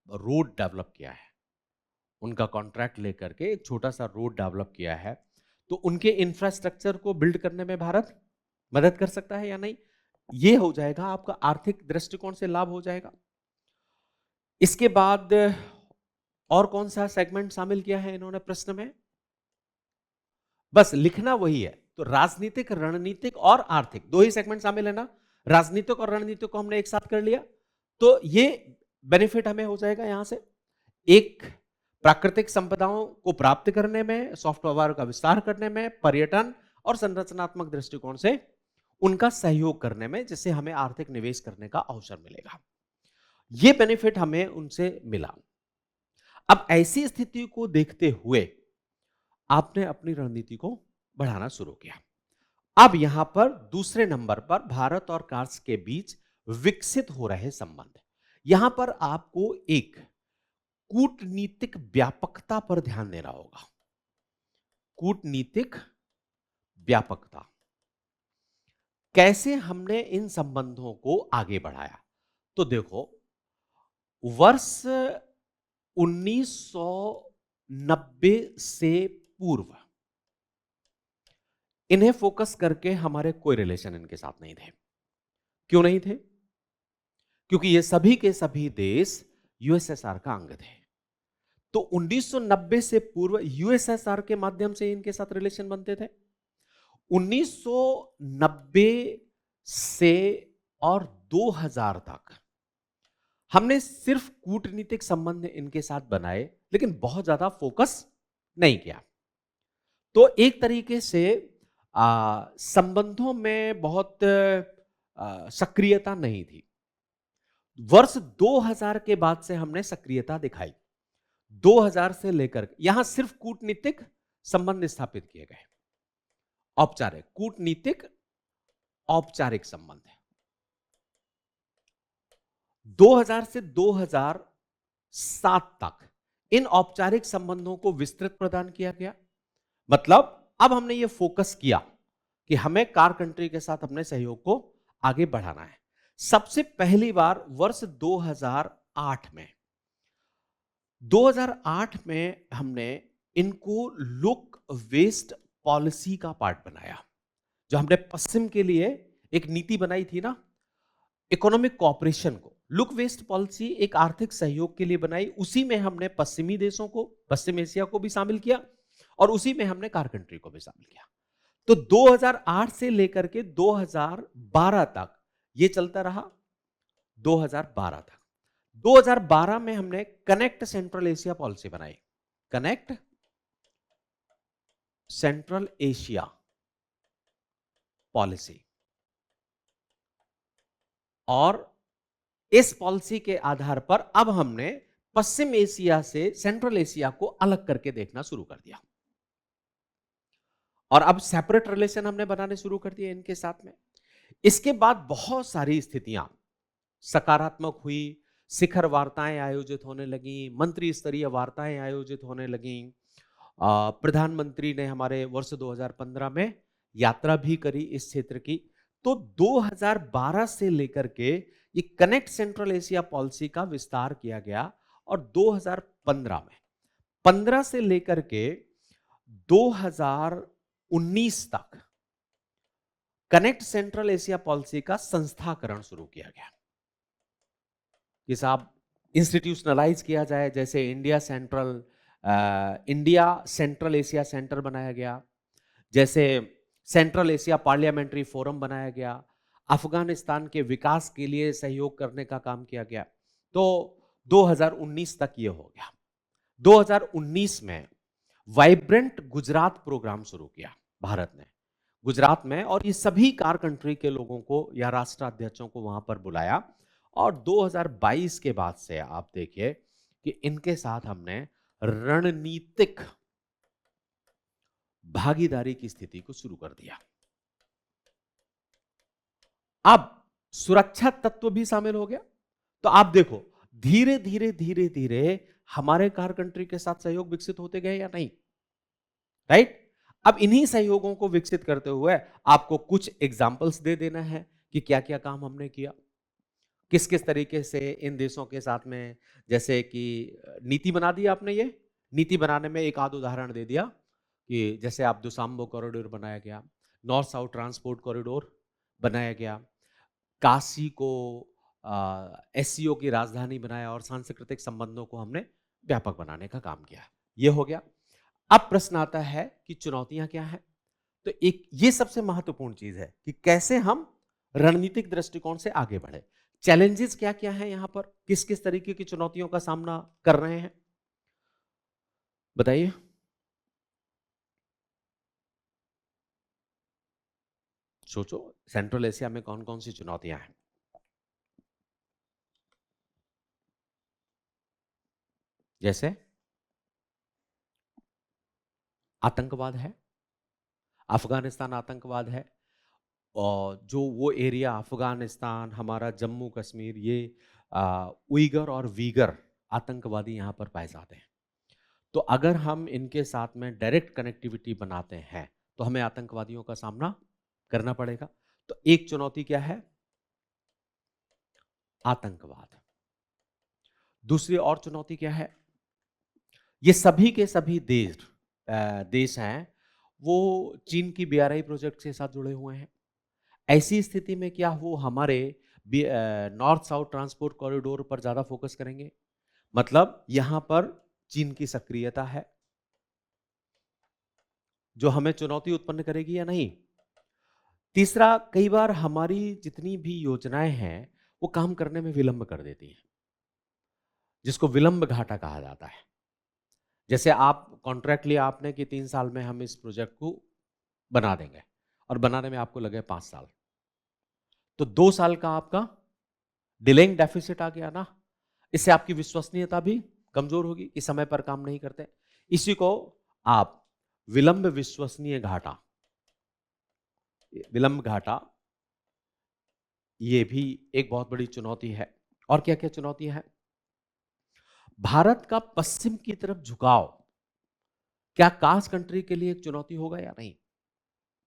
रोड डेवलप किया है, उनका कॉन्ट्रैक्ट लेकर के एक छोटा सा रोड डेवलप किया है। तो उनके इंफ्रास्ट्रक्चर को बिल्ड करने में भारत मदद कर सकता है या नहीं? ये हो जाएगा आपका आर्थिक दृष्टिकोण से लाभ हो जाएगा। इसके बाद और कौन सा सेगमेंट शामिल किया है इन्होंने प्रश्न में? बस लिखना वही है। तो राजनीतिक, रणनीतिक और आर्थिक, दो ही सेगमेंट शामिल है ना। राजनीतिक और रणनीतिक को हमने एक साथ कर लिया, तो ये बेनिफिट हमें हो जाएगा यहां से। एक, प्राकृतिक संपदाओं को प्राप्त करने में, सॉफ्ट पावर का विस्तार करने में, पर्यटन और संरचनात्मक दृष्टिकोण से उनका सहयोग करने में, जिससे हमें आर्थिक निवेश करने का अवसर मिलेगा। ये बेनिफिट हमें उनसे मिला। अब ऐसी स्थिति को देखते हुए आपने अपनी रणनीति को बढ़ाना शुरू किया। अब यहां पर दूसरे नंबर पर भारत और कार्स के बीच विकसित हो रहे संबंध, यहां पर आपको एक कूटनीतिक व्यापकता पर ध्यान देना होगा। कूटनीतिक व्यापकता, कैसे हमने इन संबंधों को आगे बढ़ाया? तो देखो, वर्ष 1990 से पूर्व इन्हें फोकस करके हमारे कोई रिलेशन इनके साथ नहीं थे। क्यों नहीं थे? क्योंकि ये सभी के सभी देश यूएसएसआर का अंग थे। तो 1990 से पूर्व यूएसएसआर के माध्यम से इनके साथ रिलेशन बनते थे। 1990 से और 2000 तक हमने सिर्फ कूटनीतिक संबंध इनके साथ बनाए, लेकिन बहुत ज्यादा फोकस नहीं किया। तो एक तरीके से संबंधों में बहुत सक्रियता नहीं थी। वर्ष 2000 के बाद से हमने सक्रियता दिखाई। 2000 से लेकर यहां सिर्फ कूटनीतिक संबंध स्थापित किए गए, औपचारिक कूटनीतिक औपचारिक संबंध। 2000 से 2007 तक इन औपचारिक संबंधों को विस्तृत प्रदान किया गया। मतलब अब हमने ये फोकस किया कि हमें कार कंट्री के साथ अपने सहयोग को आगे बढ़ाना है। सबसे पहली बार वर्ष 2008 में हमने इनको लुक वेस्ट पॉलिसी का पार्ट बनाया। जो हमने पश्चिम के लिए एक नीति बनाई थी ना, इकोनॉमिक कॉपरेशन को, लुक वेस्ट पॉलिसी एक आर्थिक सहयोग के लिए बनाई। उसी में हमने पश्चिमी देशों को, पश्चिम एशिया को भी शामिल किया और उसी में हमने कार कंट्री को भी शामिल किया। तो 2008 से लेकर के 2012 तक ये चलता रहा। 2012 में हमने कनेक्ट सेंट्रल एशिया पॉलिसी बनाई। कनेक्ट सेंट्रल एशिया पॉलिसी, और इस पॉलिसी के आधार पर अब हमने पश्चिम एशिया से सेंट्रल एशिया को अलग करके देखना शुरू कर दिया और अब सेपरेट रिलेशन हमने बनाने शुरू कर दिए इनके साथ में। इसके बाद बहुत सारी स्थितियां सकारात्मक हुई, शिखर वार्ताएं आयोजित होने लगी, मंत्री स्तरीय वार्ताएं आयोजित होने लगी। प्रधानमंत्री ने हमारे वर्ष 2015 में यात्रा भी करी इस क्षेत्र की। तो 2012 से लेकर के ये कनेक्ट सेंट्रल एशिया पॉलिसी का विस्तार किया गया और 2015 में 15 से लेकर के 2019 तक कनेक्ट सेंट्रल एशिया पॉलिसी का संस्थाकरण शुरू किया गया कि साहब इंस्टीट्यूशनलाइज किया जाए। जैसे इंडिया सेंट्रल एशिया सेंटर बनाया गया, जैसे सेंट्रल एशिया पार्लियामेंट्री फोरम बनाया गया, अफगानिस्तान के विकास के लिए सहयोग करने का काम किया गया। तो 2019 तक ये हो गया। 2019 में वाइब्रेंट गुजरात प्रोग्राम शुरू किया भारत ने गुजरात में, और ये सभी कार कंट्री के लोगों को या राष्ट्राध्यक्षों को वहां पर बुलाया। और 2022 के बाद से आप देखिए कि इनके साथ हमने रणनीतिक भागीदारी की स्थिति को शुरू कर दिया। अब सुरक्षा तत्व भी शामिल हो गया। तो आप देखो धीरे धीरे हमारे कार कंट्री के साथ सहयोग विकसित होते गए या नहीं, राइट? अब इन्हीं सहयोगों को विकसित करते हुए आपको कुछ एग्जाम्पल्स दे देना है कि क्या क्या काम हमने किया, किस किस तरीके से इन देशों के साथ में। जैसे कि नीति बना दी आपने, ये नीति बनाने में एक आध उदाहरण दे दिया कि जैसे आप दुसाम्बो कॉरिडोर बनाया गया, नॉर्थ साउथ ट्रांसपोर्ट कॉरिडोर बनाया गया, काशी को एससीओ की राजधानी बनाया और सांस्कृतिक संबंधों को हमने व्यापक बनाने का काम किया। ये हो गया। अब प्रश्न आता है कि चुनौतियां क्या हैं। तो एक ये सबसे महत्वपूर्ण चीज है कि कैसे हम रणनीतिक दृष्टिकोण से आगे बढ़े। चैलेंजेस क्या क्या हैं यहां पर, किस किस तरीके की चुनौतियों का सामना कर रहे हैं, बताइए। सोचो सेंट्रल एशिया में कौन कौन सी चुनौतियां हैं। जैसे आतंकवाद है, अफगानिस्तान आतंकवाद है, और जो वो एरिया अफगानिस्तान, हमारा जम्मू कश्मीर, ये उइगर और वीगर आतंकवादी यहाँ पर पाए जाते हैं। तो अगर हम इनके साथ में डायरेक्ट कनेक्टिविटी बनाते हैं तो हमें आतंकवादियों का सामना करना पड़ेगा। तो एक चुनौती क्या है? आतंकवाद। दूसरी और चुनौती क्या है? ये सभी के सभी देश हैं वो चीन की BRI प्रोजेक्ट के साथ जुड़े हुए हैं। ऐसी स्थिति में क्या वो हमारे नॉर्थ साउथ ट्रांसपोर्ट कॉरिडोर पर ज्यादा फोकस करेंगे? मतलब यहां पर चीन की सक्रियता है जो हमें चुनौती उत्पन्न करेगी या नहीं। तीसरा, कई बार हमारी जितनी भी योजनाएं हैं वो काम करने में विलंब कर देती हैं। जिसको विलंब घाटा कहा जाता है। जैसे आप कॉन्ट्रैक्ट लिया आपने कि 3 साल में हम इस प्रोजेक्ट को बना देंगे और बनाने में आपको लगे 5 साल, तो 2 साल का आपका डिलेइंग डेफिसिट आ गया ना। इससे आपकी विश्वसनीयता भी कमजोर होगी कि समय पर काम नहीं करते। इसी को आप विलंब विश्वसनीय घाटा, विलंब घाटा, ये भी एक बहुत बड़ी चुनौती है। और क्या क्या चुनौती है? भारत का पश्चिम की तरफ झुकाव क्या कार्स कंट्री के लिए एक चुनौती होगा या नहीं?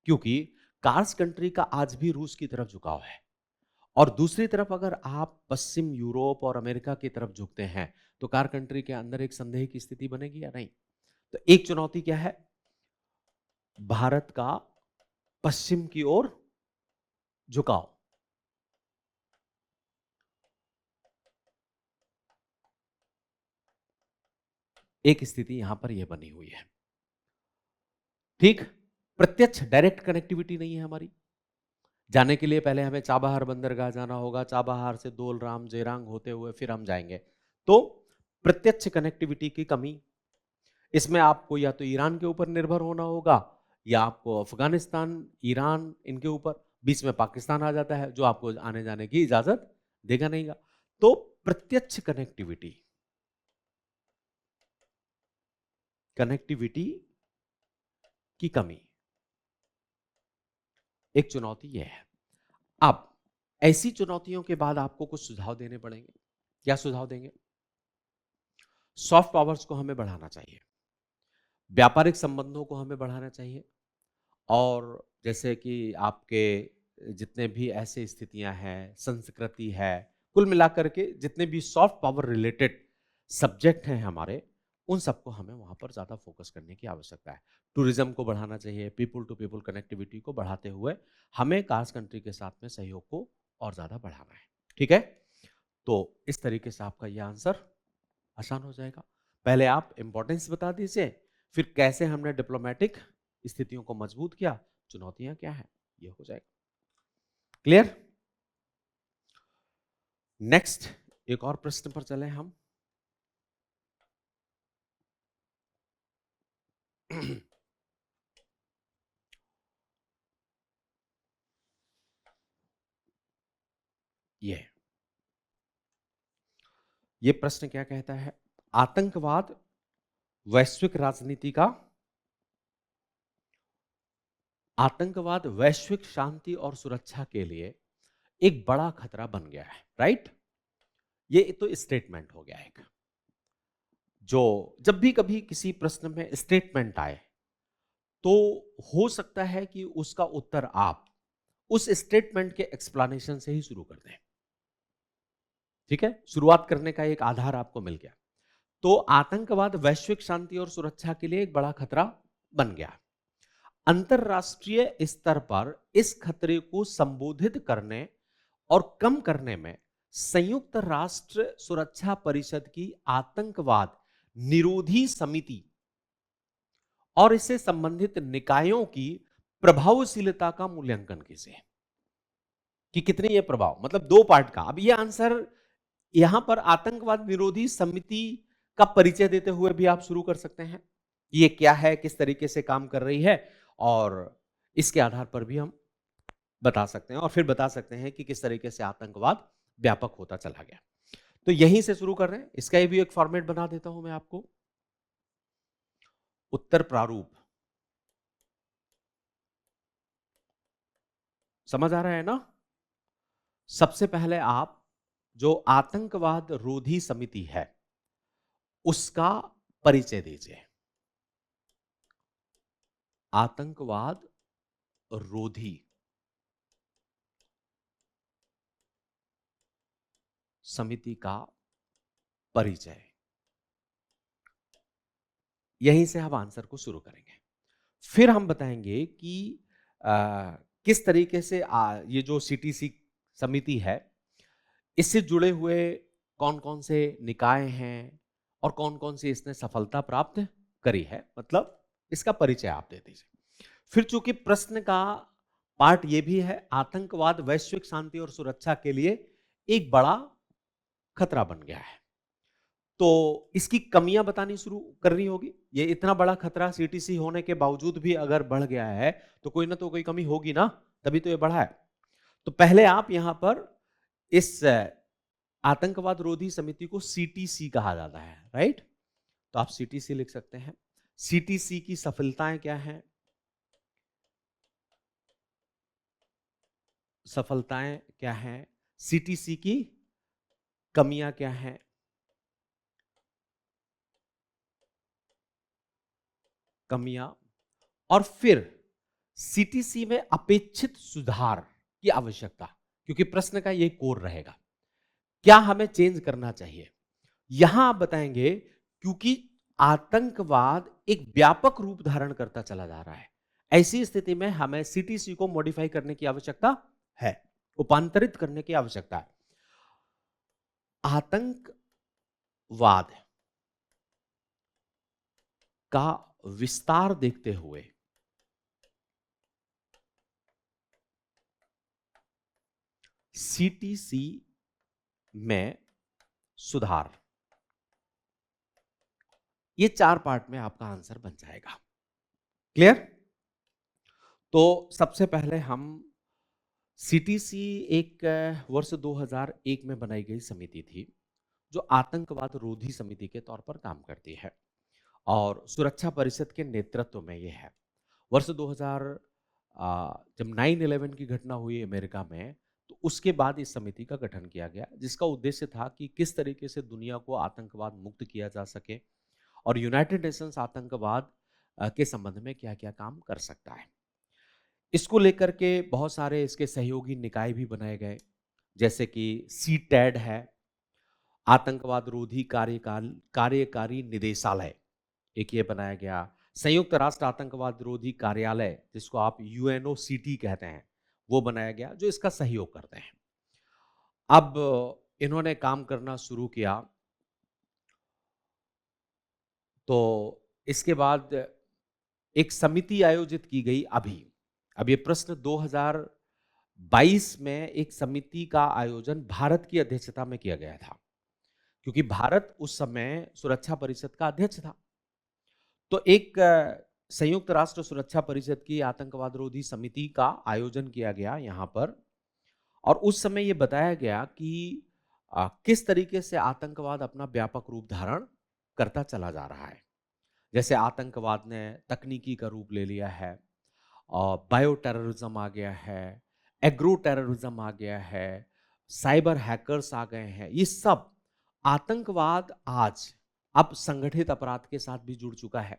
क्योंकि कार्स कंट्री का आज भी रूस की तरफ झुकाव है, और दूसरी तरफ अगर आप पश्चिम यूरोप और अमेरिका की तरफ झुकते हैं तो कार कंट्री के अंदर एक संदेह की स्थिति बनेगी या नहीं? तो एक चुनौती क्या है? भारत का पश्चिम की ओर झुकाव। एक स्थिति यहां पर यह बनी हुई है। ठीक, प्रत्यक्ष डायरेक्ट कनेक्टिविटी नहीं है हमारी। जाने के लिए पहले हमें चाबहार बंदरगाह जाना होगा, चाबहार से दोलराम जेरांग होते हुए फिर हम जाएंगे। तो प्रत्यक्ष कनेक्टिविटी की कमी, इसमें आपको या तो ईरान के ऊपर निर्भर होना होगा या आपको अफगानिस्तान, ईरान, इनके ऊपर, बीच में पाकिस्तान आ जाता है जो आपको आने जाने की इजाजत देगा नहीं। तो प्रत्यक्ष कनेक्टिविटी, कनेक्टिविटी की कमी एक चुनौती यह है। अब ऐसी चुनौतियों के बाद आपको कुछ सुझाव देने पड़ेंगे। क्या सुझाव देंगे? सॉफ्ट पावर्स को हमें बढ़ाना चाहिए, व्यापारिक संबंधों को हमें बढ़ाना चाहिए, और जैसे कि आपके जितने भी ऐसे स्थितियां हैं, संस्कृति है, कुल मिलाकर के जितने भी सॉफ्ट पावर रिलेटेड सब्जेक्ट हैं हमारे, उन सबको हमें वहां पर ज्यादा फोकस करने की आवश्यकता है। टूरिज्म को बढ़ाना चाहिए, पीपल टू पीपल कनेक्टिविटी को बढ़ाते हुए हमें कार्स कंट्री के साथ में सहयोग को और ज्यादा बढ़ाना है। ठीक है, तो इस तरीके से आपका यह आंसर आसान हो जाएगा। पहले आप इंपॉर्टेंस बता दीजिए, फिर कैसे हमने डिप्लोमेटिक स्थितियों को मजबूत किया, चुनौतियां क्या है, ये हो जाएगा। क्लियर? नेक्स्ट एक और प्रश्न पर चले हम। ये प्रश्न क्या कहता है? आतंकवाद वैश्विक राजनीति का, आतंकवाद वैश्विक शांति और सुरक्षा के लिए एक बड़ा खतरा बन गया है। राइट, ये तो स्टेटमेंट हो गया एक। जो जब भी कभी किसी प्रश्न में स्टेटमेंट आए तो हो सकता है कि उसका उत्तर आप उस स्टेटमेंट के एक्सप्लेनेशन से ही शुरू कर दें। ठीक है, शुरुआत करने का एक आधार आपको मिल गया। तो आतंकवाद वैश्विक शांति और सुरक्षा के लिए एक बड़ा खतरा बन गया। अंतरराष्ट्रीय स्तर पर इस खतरे को संबोधित करने और कम करने में संयुक्त राष्ट्र सुरक्षा परिषद की आतंकवाद निरोधी समिति और इससे संबंधित निकायों की प्रभावशीलता का मूल्यांकन कीजिए कि कितनी ये प्रभाव, मतलब दो पार्ट का। अब ये आंसर यहां पर आतंकवाद निरोधी समिति का परिचय देते हुए भी आप शुरू कर सकते हैं। ये क्या है, किस तरीके से काम कर रही है, और इसके आधार पर भी हम बता सकते हैं, और फिर बता सकते हैं कि किस तरीके से आतंकवाद व्यापक होता चला गया। तो यहीं से शुरू कर रहे हैं। इसका भी एक फॉर्मेट बना देता हूं मैं आपको। उत्तर प्रारूप समझ आ रहा है ना? सबसे पहले आप जो आतंकवाद रोधी समिति है उसका परिचय दीजिए। आतंकवाद रोधी समिति का परिचय, यहीं से हम आंसर को शुरू करेंगे। फिर हम बताएंगे कि किस तरीके से ये जो सीटीसी समिति है इससे जुड़े हुए कौन कौन से निकाय हैं और कौन कौन सी इसने सफलता प्राप्त करी है, मतलब इसका परिचय आप दे दीजिए। फिर चूंकि प्रश्न का पार्ट ये भी है, आतंकवाद वैश्विक शांति और सुरक्षा के लिए एक बड़ा खतरा बन गया है, तो इसकी कमियां बतानी शुरू करनी होगी। ये इतना बड़ा खतरा सीटीसी होने के बावजूद भी अगर बढ़ गया है तो कोई ना तो कोई कमी होगी ना, तभी तो ये बढ़ा है। तो पहले आप यहां पर इस आतंकवाद रोधी समिति को सीटीसी कहा जाता है, राइट? तो आप सीटीसी लिख सकते हैं। सीटीसी की सफलताएं क्या हैं? सफलताएं क्या हैं? सीटीसी की कमियां क्या हैं? कमियां, और फिर सीटीसी में अपेक्षित सुधार की आवश्यकता, क्योंकि प्रश्न का यह कोर रहेगा, क्या हमें चेंज करना चाहिए। यहां आप बताएंगे क्योंकि आतंकवाद एक व्यापक रूप धारण करता चला जा रहा है, ऐसी स्थिति में हमें सीटीसी को मॉडिफाई करने की आवश्यकता है, रूपांतरित करने की आवश्यकता है। आतंकवाद का विस्तार देखते हुए सीटीसी में सुधार, ये 4 पार्ट में आपका आंसर बन जाएगा। क्लियर? तो सबसे पहले हम सीटीसी एक वर्ष 2001 में बनाई गई समिति थी जो आतंकवाद रोधी समिति के तौर पर काम करती है और सुरक्षा परिषद के नेतृत्व में यह है। वर्ष 2000 जब 9/11 की घटना हुई अमेरिका में, तो उसके बाद इस समिति का गठन किया गया, जिसका उद्देश्य था कि किस तरीके से दुनिया को आतंकवाद मुक्त किया जा सके और यूनाइटेड नेशंस आतंकवाद के संबंध में क्या क्या काम कर सकता है। इसको लेकर के बहुत सारे इसके सहयोगी निकाय भी बनाए गए, जैसे कि सीटैड है, आतंकवाद रोधी कार्यकारी निदेशालय, एक ये बनाया गया। संयुक्त राष्ट्र आतंकवाद रोधी कार्यालय, जिसको आप यूएनओसीटी कहते हैं, वो बनाया गया, जो इसका सहयोग करते हैं। अब इन्होंने काम करना शुरू किया, तो इसके बाद एक समिति आयोजित की गई। अब ये प्रश्न 2022 में एक समिति का आयोजन भारत की अध्यक्षता में किया गया था, क्योंकि भारत उस समय सुरक्षा परिषद का अध्यक्ष था। तो एक संयुक्त राष्ट्र सुरक्षा परिषद की आतंकवाद रोधी समिति का आयोजन किया गया यहाँ पर, और उस समय ये बताया गया कि किस तरीके से आतंकवाद अपना व्यापक रूप धारण करता चला जा रहा है। जैसे आतंकवाद ने तकनीकी का रूप ले लिया है, और बायो टेररिज्म आ गया है, एग्रो टेररिज्म आ गया है, साइबर हैकर्स आ गए हैं। ये सब आतंकवाद आज अब संगठित अपराध के साथ भी जुड़ चुका है।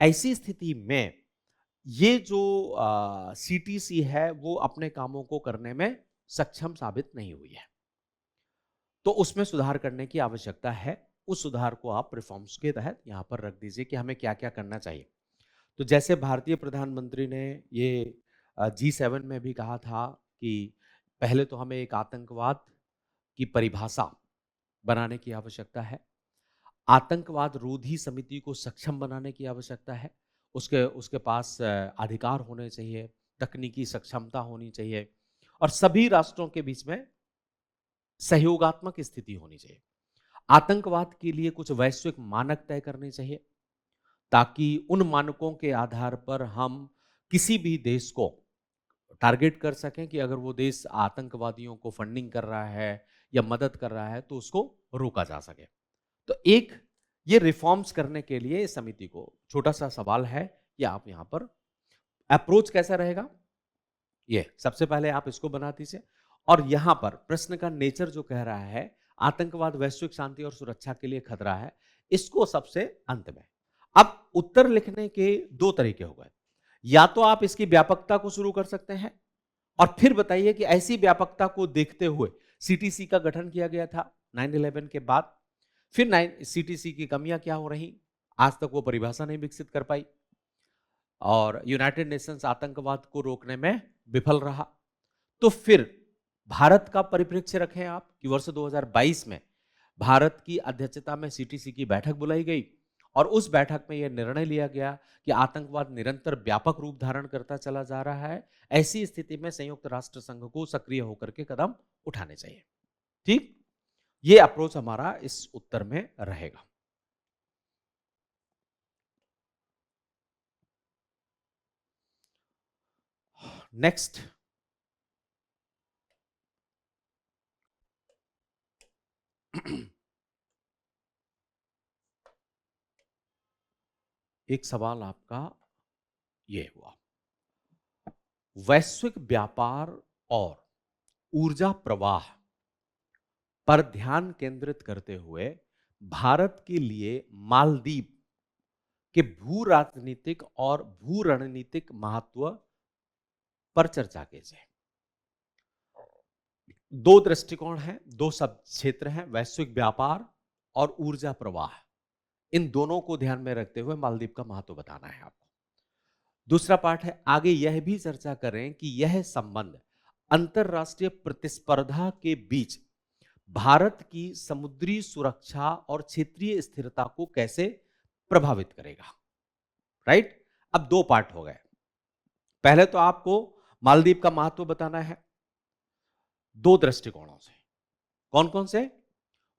ऐसी स्थिति में ये जो सीटीसी है वो अपने कामों को करने में सक्षम साबित नहीं हुई है, तो उसमें सुधार करने की आवश्यकता है। उस सुधार को आप रिफॉर्म्स के तहत यहां पर रख दीजिए कि हमें क्या क्या करना चाहिए। तो जैसे भारतीय प्रधानमंत्री ने ये G7 में भी कहा था कि पहले तो हमें एक आतंकवाद की परिभाषा बनाने की आवश्यकता है, आतंकवाद रोधी समिति को सक्षम बनाने की आवश्यकता है, उसके पास अधिकार होने चाहिए, तकनीकी सक्षमता होनी चाहिए, और सभी राष्ट्रों के बीच में सहयोगात्मक स्थिति होनी चाहिए। आतंकवाद के लिए कुछ वैश्विक मानक तय करने चाहिए, ताकि उन मानकों के आधार पर हम किसी भी देश को टारगेट कर सकें कि अगर वो देश आतंकवादियों को फंडिंग कर रहा है या मदद कर रहा है तो उसको रोका जा सके। तो एक ये रिफॉर्म्स करने के लिए इस समिति को, छोटा सा सवाल है कि आप यहां पर अप्रोच कैसा रहेगा, ये सबसे पहले आप इसको बना दीजिए। और यहां पर प्रश्न का नेचर जो कह रहा है आतंकवाद वैश्विक शांति और सुरक्षा के लिए खतरा है, इसको सबसे अंत में। अब उत्तर लिखने के 2 तरीके हो गए, या तो आप इसकी व्यापकता को शुरू कर सकते हैं और फिर बताइए कि ऐसी व्यापकता को देखते हुए सीटीसी का गठन किया गया था 9/11 के बाद, फिर सीटीसी की कमियां क्या हो रही, आज तक वो परिभाषा नहीं विकसित कर पाई, और यूनाइटेड नेशंस आतंकवाद को रोकने में विफल रहा। तो फिर भारत का परिप्रेक्ष्य रखें आप कि वर्ष 2022 में भारत की अध्यक्षता में सीटीसी की बैठक बुलाई गई, और उस बैठक में यह निर्णय लिया गया कि आतंकवाद निरंतर व्यापक रूप धारण करता चला जा रहा है। ऐसी स्थिति में संयुक्त राष्ट्र संघ को सक्रिय होकर के कदम उठाने चाहिए। ठीक, ये अप्रोच हमारा इस उत्तर में रहेगा। नेक्स्ट, एक सवाल आपका ये हुआ, वैश्विक व्यापार और ऊर्जा प्रवाह पर ध्यान केंद्रित करते हुए भारत के लिए मालदीव के भू राजनीतिक और भू रणनीतिक महत्व पर चर्चा कीजिए। दो दृष्टिकोण हैं, दो सब क्षेत्र हैं, वैश्विक व्यापार और ऊर्जा प्रवाह। इन दोनों को ध्यान में रखते हुए मालदीव का महत्व बताना है आपको। दूसरा पार्ट है, आगे यह भी चर्चा करें कि यह संबंध अंतरराष्ट्रीय प्रतिस्पर्धा के बीच भारत की समुद्री सुरक्षा और क्षेत्रीय स्थिरता को कैसे प्रभावित करेगा। राइट, अब दो पार्ट हो गए। पहले तो आपको मालदीव का महत्व बताना है दो दृष्टिकोणों से। कौन कौन से?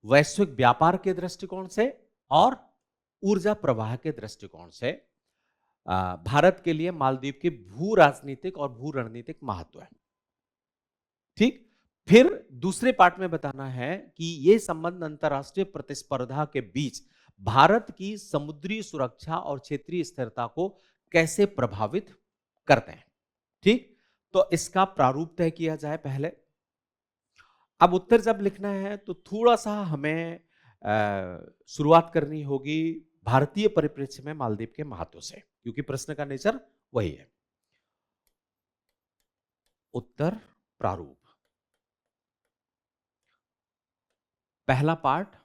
वैश्विक व्यापार के दृष्टिकोण से और ऊर्जा प्रवाह के दृष्टिकोण से भारत के लिए मालदीव के भू राजनीतिक और भू रणनीतिक महत्व है। ठीक, फिर दूसरे पार्ट में बताना है कि यह संबंध अंतरराष्ट्रीय प्रतिस्पर्धा के बीच भारत की समुद्री सुरक्षा और क्षेत्रीय स्थिरता को कैसे प्रभावित करते हैं। ठीक, तो इसका प्रारूप तय किया जाए पहले। अब उत्तर जब लिखना है तो थोड़ा सा हमें शुरुआत करनी होगी भारतीय परिप्रेक्ष्य में मालदीव के महत्व से, क्योंकि प्रश्न का नेचर वही है। उत्तर प्रारूप, पहला पार्ट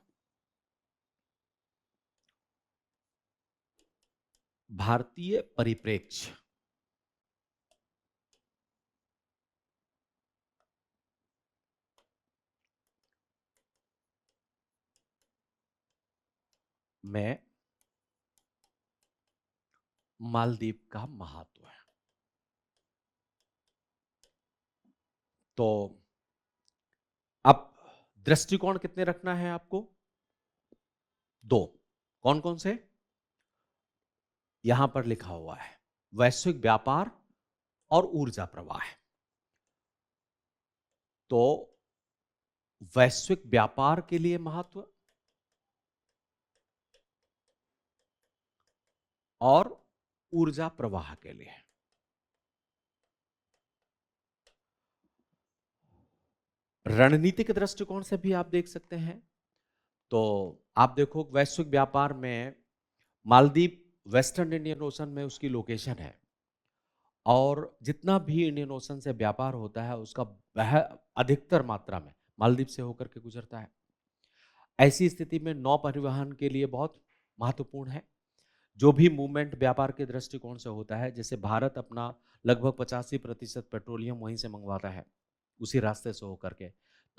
भारतीय परिप्रेक्ष्य में मालदीव का महत्व है। तो अब दृष्टिकोण कितने रखना है आपको? दो। कौन कौन से? यहां पर लिखा हुआ है वैश्विक व्यापार और ऊर्जा प्रवाह। तो वैश्विक व्यापार के लिए महत्व और ऊर्जा प्रवाह के लिए। रणनीतिक दृष्टिकोण से भी आप देख सकते हैं। तो आप देखो वैश्विक व्यापार में मालदीव वेस्टर्न इंडियन ओशन में उसकी लोकेशन है और जितना भी इंडियन ओशन से व्यापार होता है उसका अधिकतर मात्रा में मालदीव से होकर के गुजरता है। ऐसी स्थिति में नौ परिवहन के लिए बहुत महत्वपूर्ण है। जो भी मूवमेंट व्यापार के दृष्टिकोण से होता है, जैसे भारत अपना लगभग 85% पेट्रोलियम वहीं से मंगवाता है, उसी रास्ते से होकर के,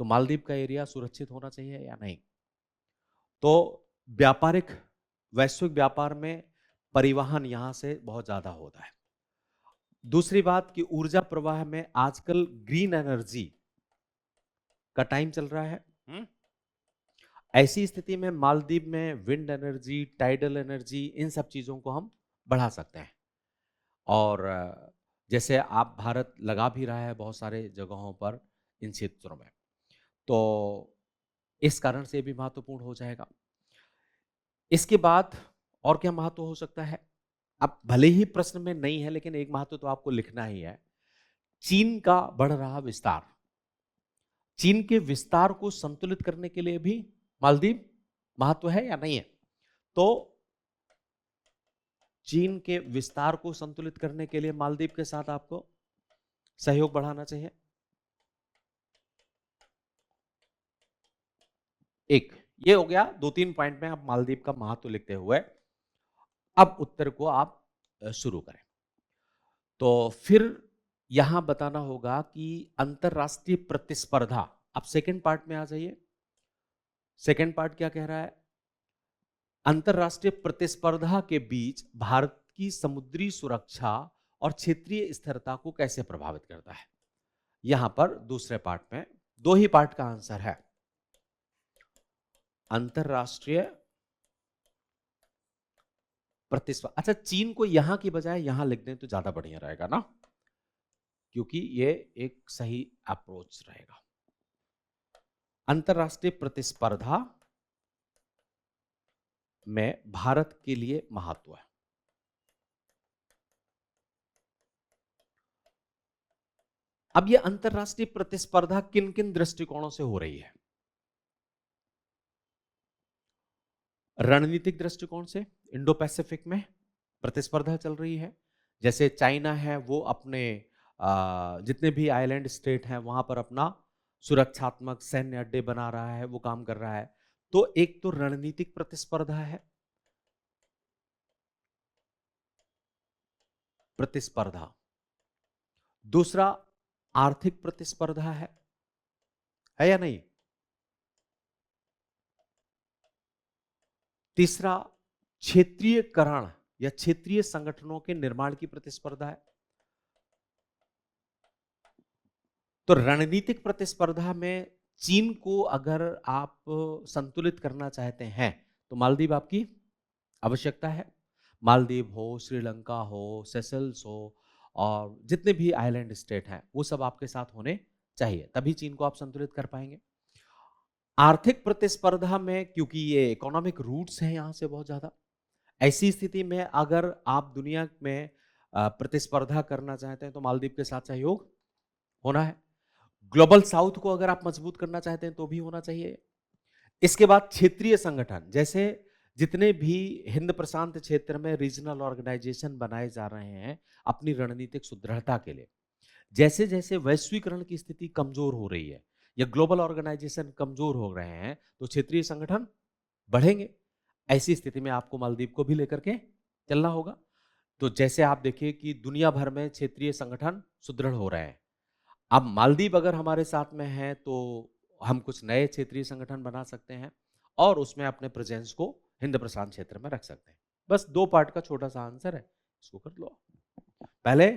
तो मालदीव का एरिया सुरक्षित होना चाहिए या नहीं। तो व्यापारिक वैश्विक व्यापार में परिवहन यहां से बहुत ज्यादा होता है। दूसरी बात कि ऊर्जा प्रवाह में आजकल ग्रीन एनर्जी का टाइम चल रहा है। ऐसी स्थिति में मालदीव में विंड एनर्जी, टाइडल एनर्जी, इन सब चीजों को हम बढ़ा सकते हैं। और जैसे आप भारत लगा भी रहा है बहुत सारे जगहों पर इन क्षेत्रों में, तो इस कारण से भी महत्वपूर्ण हो जाएगा। इसके बाद और क्या महत्व हो सकता है? अब भले ही प्रश्न में नहीं है लेकिन एक महत्व तो आपको लिखना ही है, चीन का बढ़ रहा विस्तार। चीन के विस्तार को संतुलित करने के लिए भी मालदीव महत्व है या नहीं है? तो चीन के विस्तार को संतुलित करने के लिए मालदीव के साथ आपको सहयोग बढ़ाना चाहिए। एक ये हो गया, दो तीन पॉइंट में आप मालदीव का महत्व लिखते हुए अब उत्तर को आप शुरू करें। तो फिर यहां बताना होगा कि अंतरराष्ट्रीय प्रतिस्पर्धा। अब सेकंड पार्ट में आ जाइए। सेकंड पार्ट क्या कह रहा है? अंतरराष्ट्रीय प्रतिस्पर्धा के बीच भारत की समुद्री सुरक्षा और क्षेत्रीय स्थिरता को कैसे प्रभावित करता है। यहां पर दूसरे पार्ट में दो ही पार्ट का आंसर है। अंतरराष्ट्रीय प्रतिस्पर्धा। अच्छा, चीन को यहां की बजाय यहां लिख दें तो ज्यादा बढ़िया रहेगा ना, क्योंकि ये एक सही अप्रोच रहेगा। अंतरराष्ट्रीय प्रतिस्पर्धा में भारत के लिए महत्व है। अब ये अंतरराष्ट्रीय प्रतिस्पर्धा किन किन दृष्टिकोणों से हो रही है? रणनीतिक दृष्टिकोण से इंडो पैसिफिक में प्रतिस्पर्धा चल रही है। जैसे चाइना है, वो अपने जितने भी आइलैंड स्टेट हैं वहां पर अपना सुरक्षात्मक सैन्य अड्डे बना रहा है, वो काम कर रहा है। तो एक तो रणनीतिक प्रतिस्पर्धा है, प्रतिस्पर्धा। दूसरा आर्थिक प्रतिस्पर्धा है या नहीं? तीसरा क्षेत्रीयकरण या क्षेत्रीय संगठनों के निर्माण की प्रतिस्पर्धा है। तो रणनीतिक प्रतिस्पर्धा में चीन को अगर आप संतुलित करना चाहते हैं तो मालदीव आपकी आवश्यकता है। मालदीव हो, श्रीलंका हो, सेशल्स हो, और जितने भी आइलैंड स्टेट हैं वो सब आपके साथ होने चाहिए, तभी चीन को आप संतुलित कर पाएंगे। आर्थिक प्रतिस्पर्धा में क्योंकि ये इकोनॉमिक रूट्स हैं यहां से बहुत ज्यादा, ऐसी स्थिति में अगर आप दुनिया में प्रतिस्पर्धा करना चाहते हैं तो मालदीव के साथ सहयोग होना है। ग्लोबल साउथ को अगर आप मजबूत करना चाहते हैं तो भी होना चाहिए। इसके बाद क्षेत्रीय संगठन, जैसे जितने भी हिंद प्रशांत क्षेत्र में रीजनल ऑर्गेनाइजेशन बनाए जा रहे हैं अपनी रणनीतिक सुदृढ़ता के लिए, जैसे जैसे वैश्वीकरण की स्थिति कमजोर हो रही है या ग्लोबल ऑर्गेनाइजेशन कमजोर हो रहे हैं तो क्षेत्रीय संगठन बढ़ेंगे। ऐसी स्थिति में आपको मालदीव को भी लेकर के चलना होगा। तो जैसे आप देखिए कि दुनिया भर में क्षेत्रीय संगठन सुदृढ़ हो रहे हैं। अब मालदीव अगर हमारे साथ में है तो हम कुछ नए क्षेत्रीय संगठन बना सकते हैं और उसमें अपने प्रेजेंस को हिंद प्रशांत क्षेत्र में रख सकते हैं। बस 2 पार्ट का छोटा सा आंसर है, इसको कर लो। पहले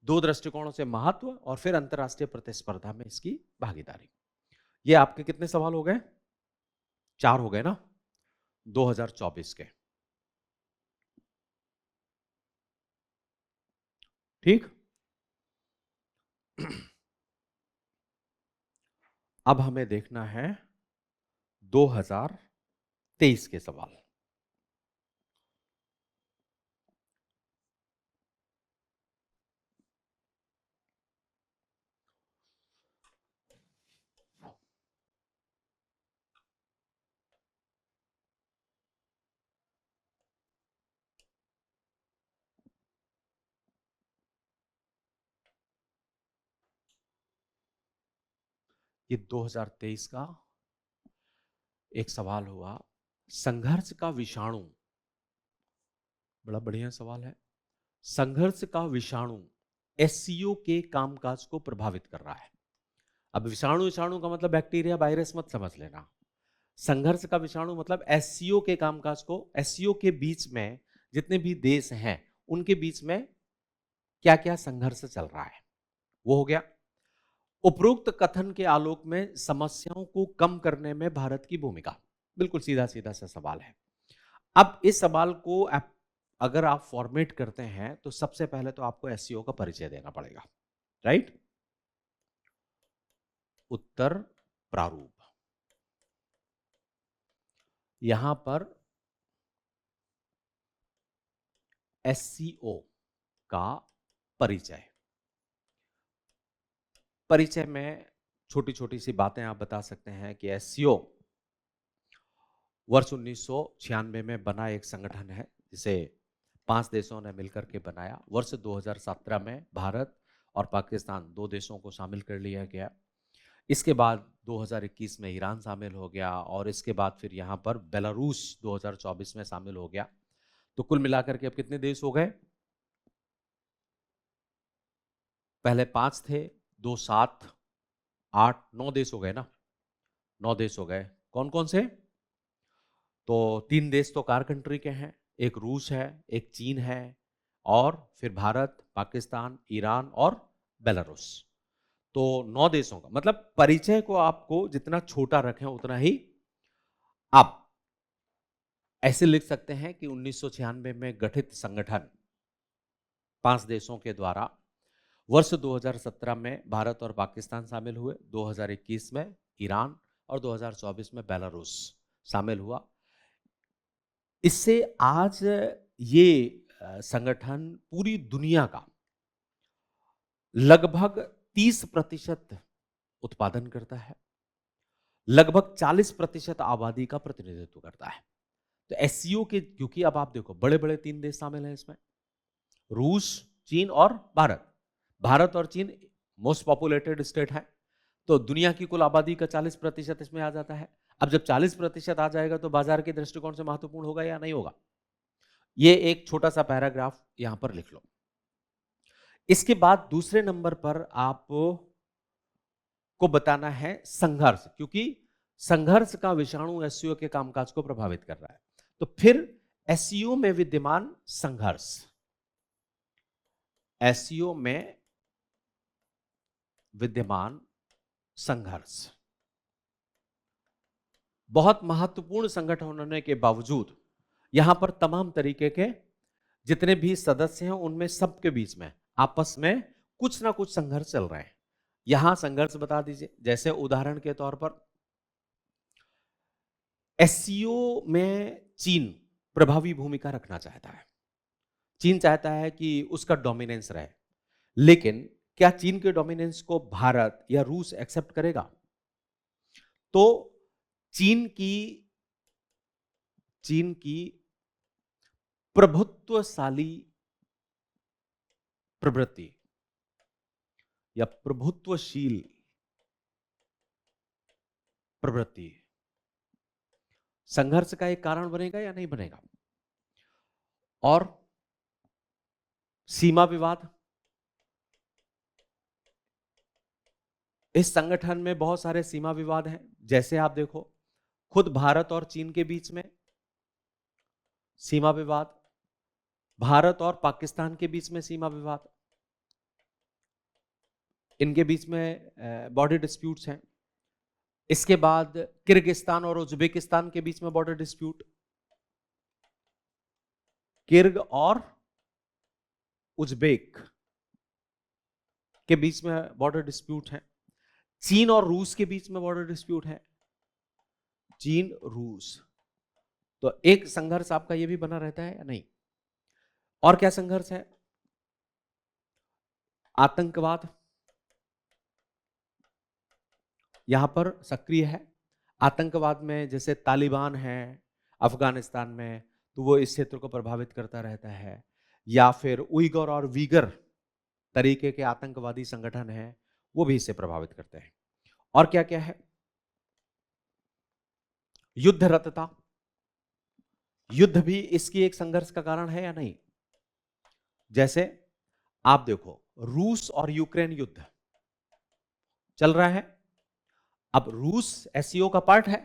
2 दृष्टिकोणों से महत्व और फिर अंतरराष्ट्रीय प्रतिस्पर्धा में इसकी भागीदारी। ये आपके कितने सवाल हो गए? 4 हो गए ना 2024 के। ठीक। अब हमें देखना है 2023 के सवाल। ये 2023 का एक सवाल हुआ, संघर्ष का विषाणु। बड़ा बढ़िया सवाल है। संघर्ष का विषाणु एससीओ के कामकाज को प्रभावित कर रहा है। अब विषाणु विषाणु का मतलब बैक्टीरिया वायरस मत समझ लेना। संघर्ष का विषाणु मतलब एससीओ के कामकाज को, एससीओ के बीच में जितने भी देश हैं उनके बीच में क्या क्या संघर्ष चल रहा है वो हो गया। उपरोक्त कथन के आलोक में समस्याओं को कम करने में भारत की भूमिका। बिल्कुल सीधा सीधा सा सवाल है। अब इस सवाल को अगर आप फॉर्मेट करते हैं तो सबसे पहले तो आपको एससीओ का परिचय देना पड़ेगा, राइट? उत्तर प्रारूप, यहां पर एससीओ का परिचय। परिचय में छोटी छोटी सी बातें आप बता सकते हैं कि एससीओ वर्ष 1996 में बना एक संगठन है जिसे 5 देशों ने मिलकर के बनाया। वर्ष 2017 में भारत और पाकिस्तान 2 देशों को शामिल कर लिया गया। इसके बाद 2021 में ईरान शामिल हो गया और इसके बाद फिर यहाँ पर बेलारूस 2024 में शामिल हो गया। तो कुल मिलाकर के अब कितने देश हो गए? पहले 5 थे, 2 7 8 9 देश हो गए ना। 9 देश हो गए। कौन कौन से? तो 3 देश तो कार कंट्री के हैं, एक रूस है, एक चीन है, और फिर भारत, पाकिस्तान, ईरान और बेलारूस। तो 9 देशों का मतलब परिचय को आपको जितना छोटा रखें उतना ही आप ऐसे लिख सकते हैं कि 1996 में गठित संगठन 5 देशों के द्वारा वर्ष 2017 में भारत और पाकिस्तान शामिल हुए, 2021 में ईरान और 2024 में बेलारूस शामिल हुआ। इससे आज ये संगठन पूरी दुनिया का लगभग 30% उत्पादन करता है, लगभग 40% आबादी का प्रतिनिधित्व करता है। तो एससीओ के, क्योंकि अब आप देखो बड़े बड़े 3 देश शामिल हैं इसमें, रूस, चीन और भारत। भारत और चीन मोस्ट पॉपुलेटेड स्टेट है, तो दुनिया की कुल आबादी का 40% इसमें आ जाता है। अब जब 40% आ जाएगा तो बाजार के दृष्टिकोण से महत्वपूर्ण होगा या नहीं होगा? ये एक छोटा सा पैराग्राफ यहां पर लिख लो। इसके बाद दूसरे नंबर पर आप को बताना है संघर्ष, क्योंकि संघर्ष का विषाणु एससीओ के कामकाज को प्रभावित कर रहा है। तो फिर एससीओ में विद्यमान संघर्ष, एससीओ में विद्यमान संघर्ष, बहुत महत्वपूर्ण संगठन होने के बावजूद यहां पर तमाम तरीके के जितने भी सदस्य हैं उनमें सबके बीच में आपस में कुछ ना कुछ संघर्ष चल रहे हैं। यहां संघर्ष बता दीजिए, जैसे उदाहरण के तौर पर एससीओ में चीन प्रभावी भूमिका रखना चाहता है। चीन चाहता है कि उसका डोमिनेंस रहे, लेकिन क्या चीन के डोमिनेंस को भारत या रूस एक्सेप्ट करेगा? तो चीन की प्रभुत्वशाली प्रवृत्ति या प्रभुत्वशील प्रवृत्ति संघर्ष का एक कारण बनेगा या नहीं बनेगा? और सीमा विवाद, इस संगठन में बहुत सारे सीमा विवाद हैं। जैसे आप देखो, खुद भारत और चीन के बीच में सीमा विवाद, भारत और पाकिस्तान के बीच में सीमा विवाद, इनके बीच में बॉर्डर डिस्प्यूट्स हैं। इसके बाद किर्गिस्तान और उज्बेकिस्तान के बीच में बॉर्डर डिस्प्यूट, किर्ग और उज्बेक के बीच में बॉर्डर डिस्प्यूट है। चीन और रूस के बीच में बॉर्डर डिस्प्यूट है, चीन रूस। तो एक संघर्ष आपका ये भी बना रहता है या नहीं? और क्या संघर्ष है? आतंकवाद यहां पर सक्रिय है। आतंकवाद में जैसे तालिबान है अफगानिस्तान में, तो वो इस क्षेत्र को प्रभावित करता रहता है, या फिर उइगर और वीगर तरीके के आतंकवादी संगठन हैं, वो भी इससे प्रभावित करते हैं। और क्या क्या है? युद्धरतता, युद्ध भी इसकी एक संघर्ष का कारण है या नहीं? जैसे आप देखो, रूस और यूक्रेन युद्ध चल रहा है। अब रूस एससीओ का पार्ट है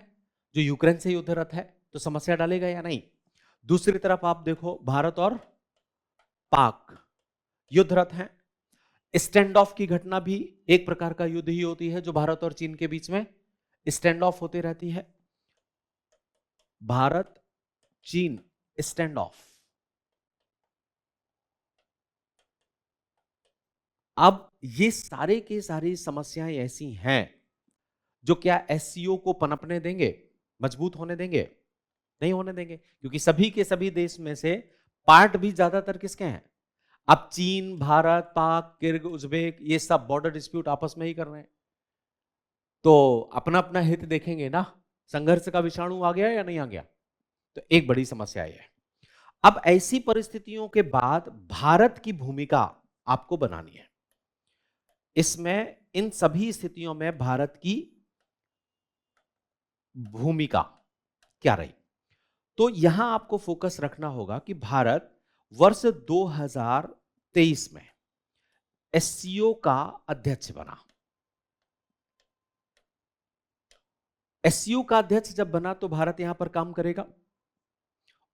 जो यूक्रेन से युद्धरत है, तो समस्या डालेगा या नहीं? दूसरी तरफ आप देखो, भारत और पाक युद्धरत हैं। स्टैंड ऑफ की घटना भी एक प्रकार का युद्ध ही होती है, जो भारत और चीन के बीच में स्टैंड ऑफ होती रहती है। भारत चीन स्टैंड ऑफ। अब ये सारे की सारी समस्याएं ऐसी हैं जो क्या एससीओ को पनपने देंगे, मजबूत होने देंगे? नहीं होने देंगे, क्योंकि सभी के सभी देश में से पार्ट भी ज्यादातर किसके हैं? अब चीन, भारत, पाक, किर्ग, उज्बेक, ये सब बॉर्डर डिस्प्यूट आपस में ही कर रहे हैं, तो अपना अपना हित देखेंगे ना। संघर्ष का विषाणु आ गया या नहीं आ गया? तो एक बड़ी समस्या यह है। अब ऐसी परिस्थितियों के बाद भारत की भूमिका आपको बनानी है। इसमें इन सभी स्थितियों में भारत की भूमिका क्या रही? तो यहां आपको फोकस रखना होगा कि भारत वर्ष 2023 में एससीओ का अध्यक्ष बना। एससीओ का अध्यक्ष जब बना तो भारत यहां पर काम करेगा,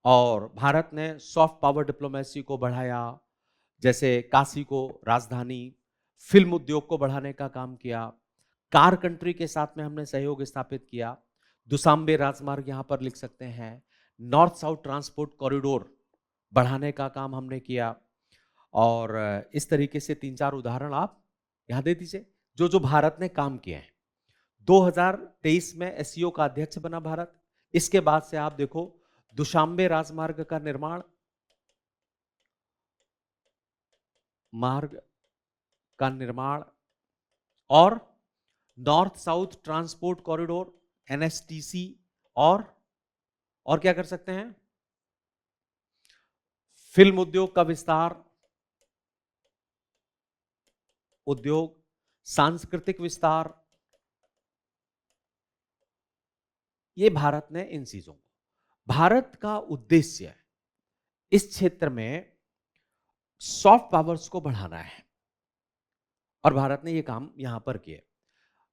और भारत ने सॉफ्ट पावर डिप्लोमेसी को बढ़ाया, जैसे काशी को राजधानी, फिल्म उद्योग को बढ़ाने का काम किया, कार कंट्री के साथ में हमने सहयोग स्थापित किया। दुशांबे राजमार्ग यहां पर लिख सकते हैं। नॉर्थ साउथ ट्रांसपोर्ट कॉरिडोर बढ़ाने का काम हमने किया। और इस तरीके से 3-4 उदाहरण आप यहां दे दीजिए जो जो भारत ने काम किए हैं। 2023 में एससीओ का अध्यक्ष बना भारत। इसके बाद से आप देखो दुशांबे राजमार्ग का निर्माण, मार्ग का निर्माण, और नॉर्थ साउथ ट्रांसपोर्ट कॉरिडोर एनएसटीसी, और क्या कर सकते हैं, फिल्म उद्योग का विस्तार, उद्योग, सांस्कृतिक विस्तार। ये भारत ने इन चीजों को, भारत का उद्देश्य इस क्षेत्र में सॉफ्ट पावर्स को बढ़ाना है और भारत ने ये काम यहां पर किया।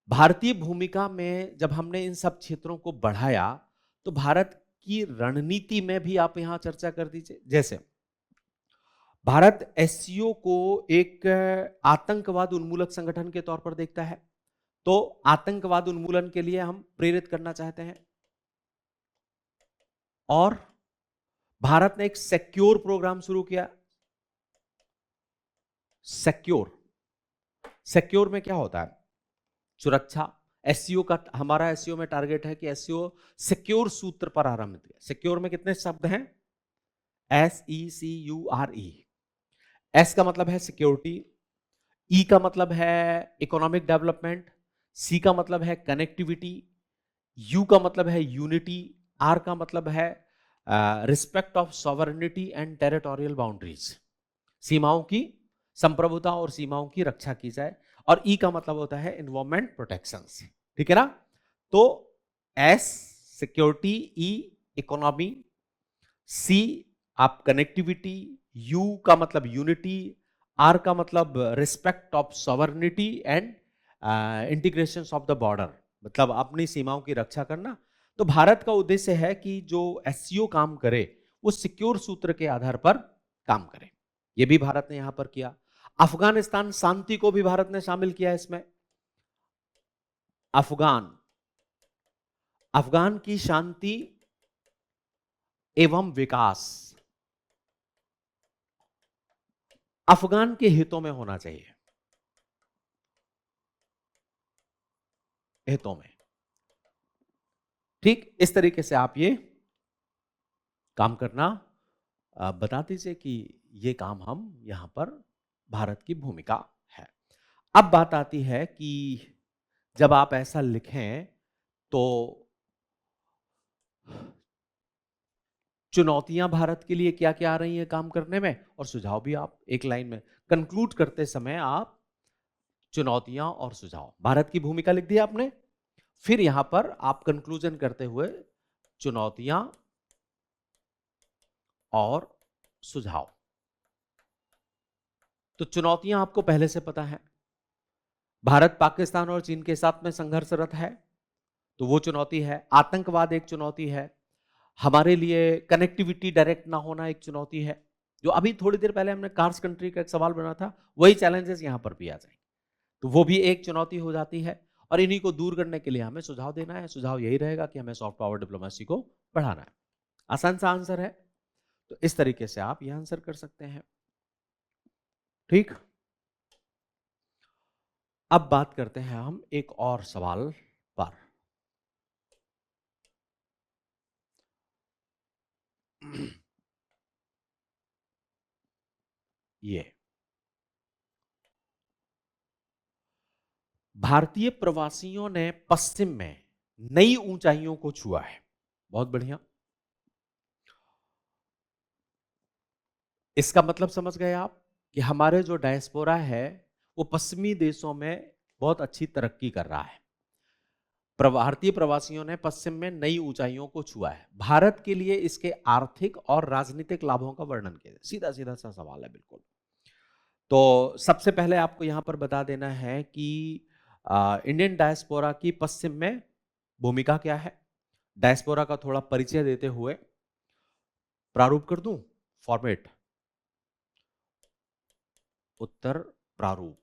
भारतीय भूमिका में जब हमने इन सब क्षेत्रों को बढ़ाया तो भारत की रणनीति में भी आप यहां चर्चा कर दीजिए। जैसे भारत एससीओ को एक आतंकवाद उन्मूलक संगठन के तौर पर देखता है, तो आतंकवाद उन्मूलन के लिए हम प्रेरित करना चाहते हैं। और भारत ने एक सिक्योर प्रोग्राम शुरू किया। सिक्योर में क्या होता है, सुरक्षा। एससीओ का, हमारा एससीओ में टारगेट है कि एससीओ सिक्योर सूत्र पर आरंभित है। सिक्योर में कितने शब्द हैं, SECURE। एस का मतलब है सिक्योरिटी, ई का मतलब है इकोनॉमिक डेवलपमेंट, सी का मतलब है कनेक्टिविटी, यू का मतलब है यूनिटी, आर का मतलब है respect of sovereignty and territorial boundaries, सीमाओं की संप्रभुता और सीमाओं की रक्षा की जाए। और ई का मतलब होता है एनवायरमेंट प्रोटेक्शन। ठीक है ना। तो एस सिक्योरिटी, ई इकोनॉमी, सी आप कनेक्टिविटी, यू का मतलब यूनिटी, आर का मतलब respect of sovereignty and integration of the border, मतलब अपनी सीमाओं की रक्षा करना। तो भारत का उद्देश्य है कि जो एससीओ काम करे वो सिक्योर सूत्र के आधार पर काम करे। ये भी भारत ने यहां पर किया। अफगानिस्तान शांति को भी भारत ने शामिल किया इसमें। अफगान की शांति एवं विकास अफगान के हितों में होना चाहिए, हितों में। ठीक इस तरीके से आप ये काम करना बता दीजिए कि ये काम हम यहां पर भारत की भूमिका है। अब बात आती है कि जब आप ऐसा लिखें तो चुनौतियां भारत के लिए क्या क्या आ रही हैं काम करने में, और सुझाव भी आप एक लाइन में कंक्लूड करते समय आप चुनौतियां और सुझाव, भारत की भूमिका लिख दी आपने, फिर यहां पर आप कंक्लूजन करते हुए चुनौतियां और सुझाव। तो चुनौतियां आपको पहले से पता है, भारत पाकिस्तान और चीन के साथ में संघर्षरत है, तो वो चुनौती है। आतंकवाद एक चुनौती है। हमारे लिए कनेक्टिविटी डायरेक्ट ना होना एक चुनौती है। जो अभी थोड़ी देर पहले हमने कार्स कंट्री का एक सवाल बना था, वही चैलेंजेस यहां पर भी आ जाएंगे, तो वो भी एक चुनौती हो जाती है। और इन्हीं को दूर करने के लिए हमें सुझाव देना है। सुझाव यही रहेगा कि हमें सॉफ्ट पावर डिप्लोमेसी को बढ़ाना है। आसान सा आंसर है। तो इस तरीके से आप यह आंसर कर सकते हैं। ठीक, अब बात करते हैं हम एक और सवाल पर। ये भारतीय प्रवासियों ने पश्चिम में नई ऊंचाइयों को छुआ है। बहुत बढ़िया। इसका मतलब समझ गए आप कि हमारे जो डायस्पोरा है वो पश्चिमी देशों में बहुत अच्छी तरक्की कर रहा है। भारतीय प्रवासियों ने पश्चिम में नई ऊंचाइयों को छुआ है। भारत के लिए इसके आर्थिक और राजनीतिक लाभों का वर्णन किया। सीधा सीधा सा सवाल है बिल्कुल। तो सबसे पहले आपको यहां पर बता देना है कि इंडियन डायस्पोरा की पश्चिम में भूमिका क्या है। डायस्पोरा का थोड़ा परिचय देते हुए प्रारूप कर दूं, फॉर्मेट, उत्तर प्रारूप।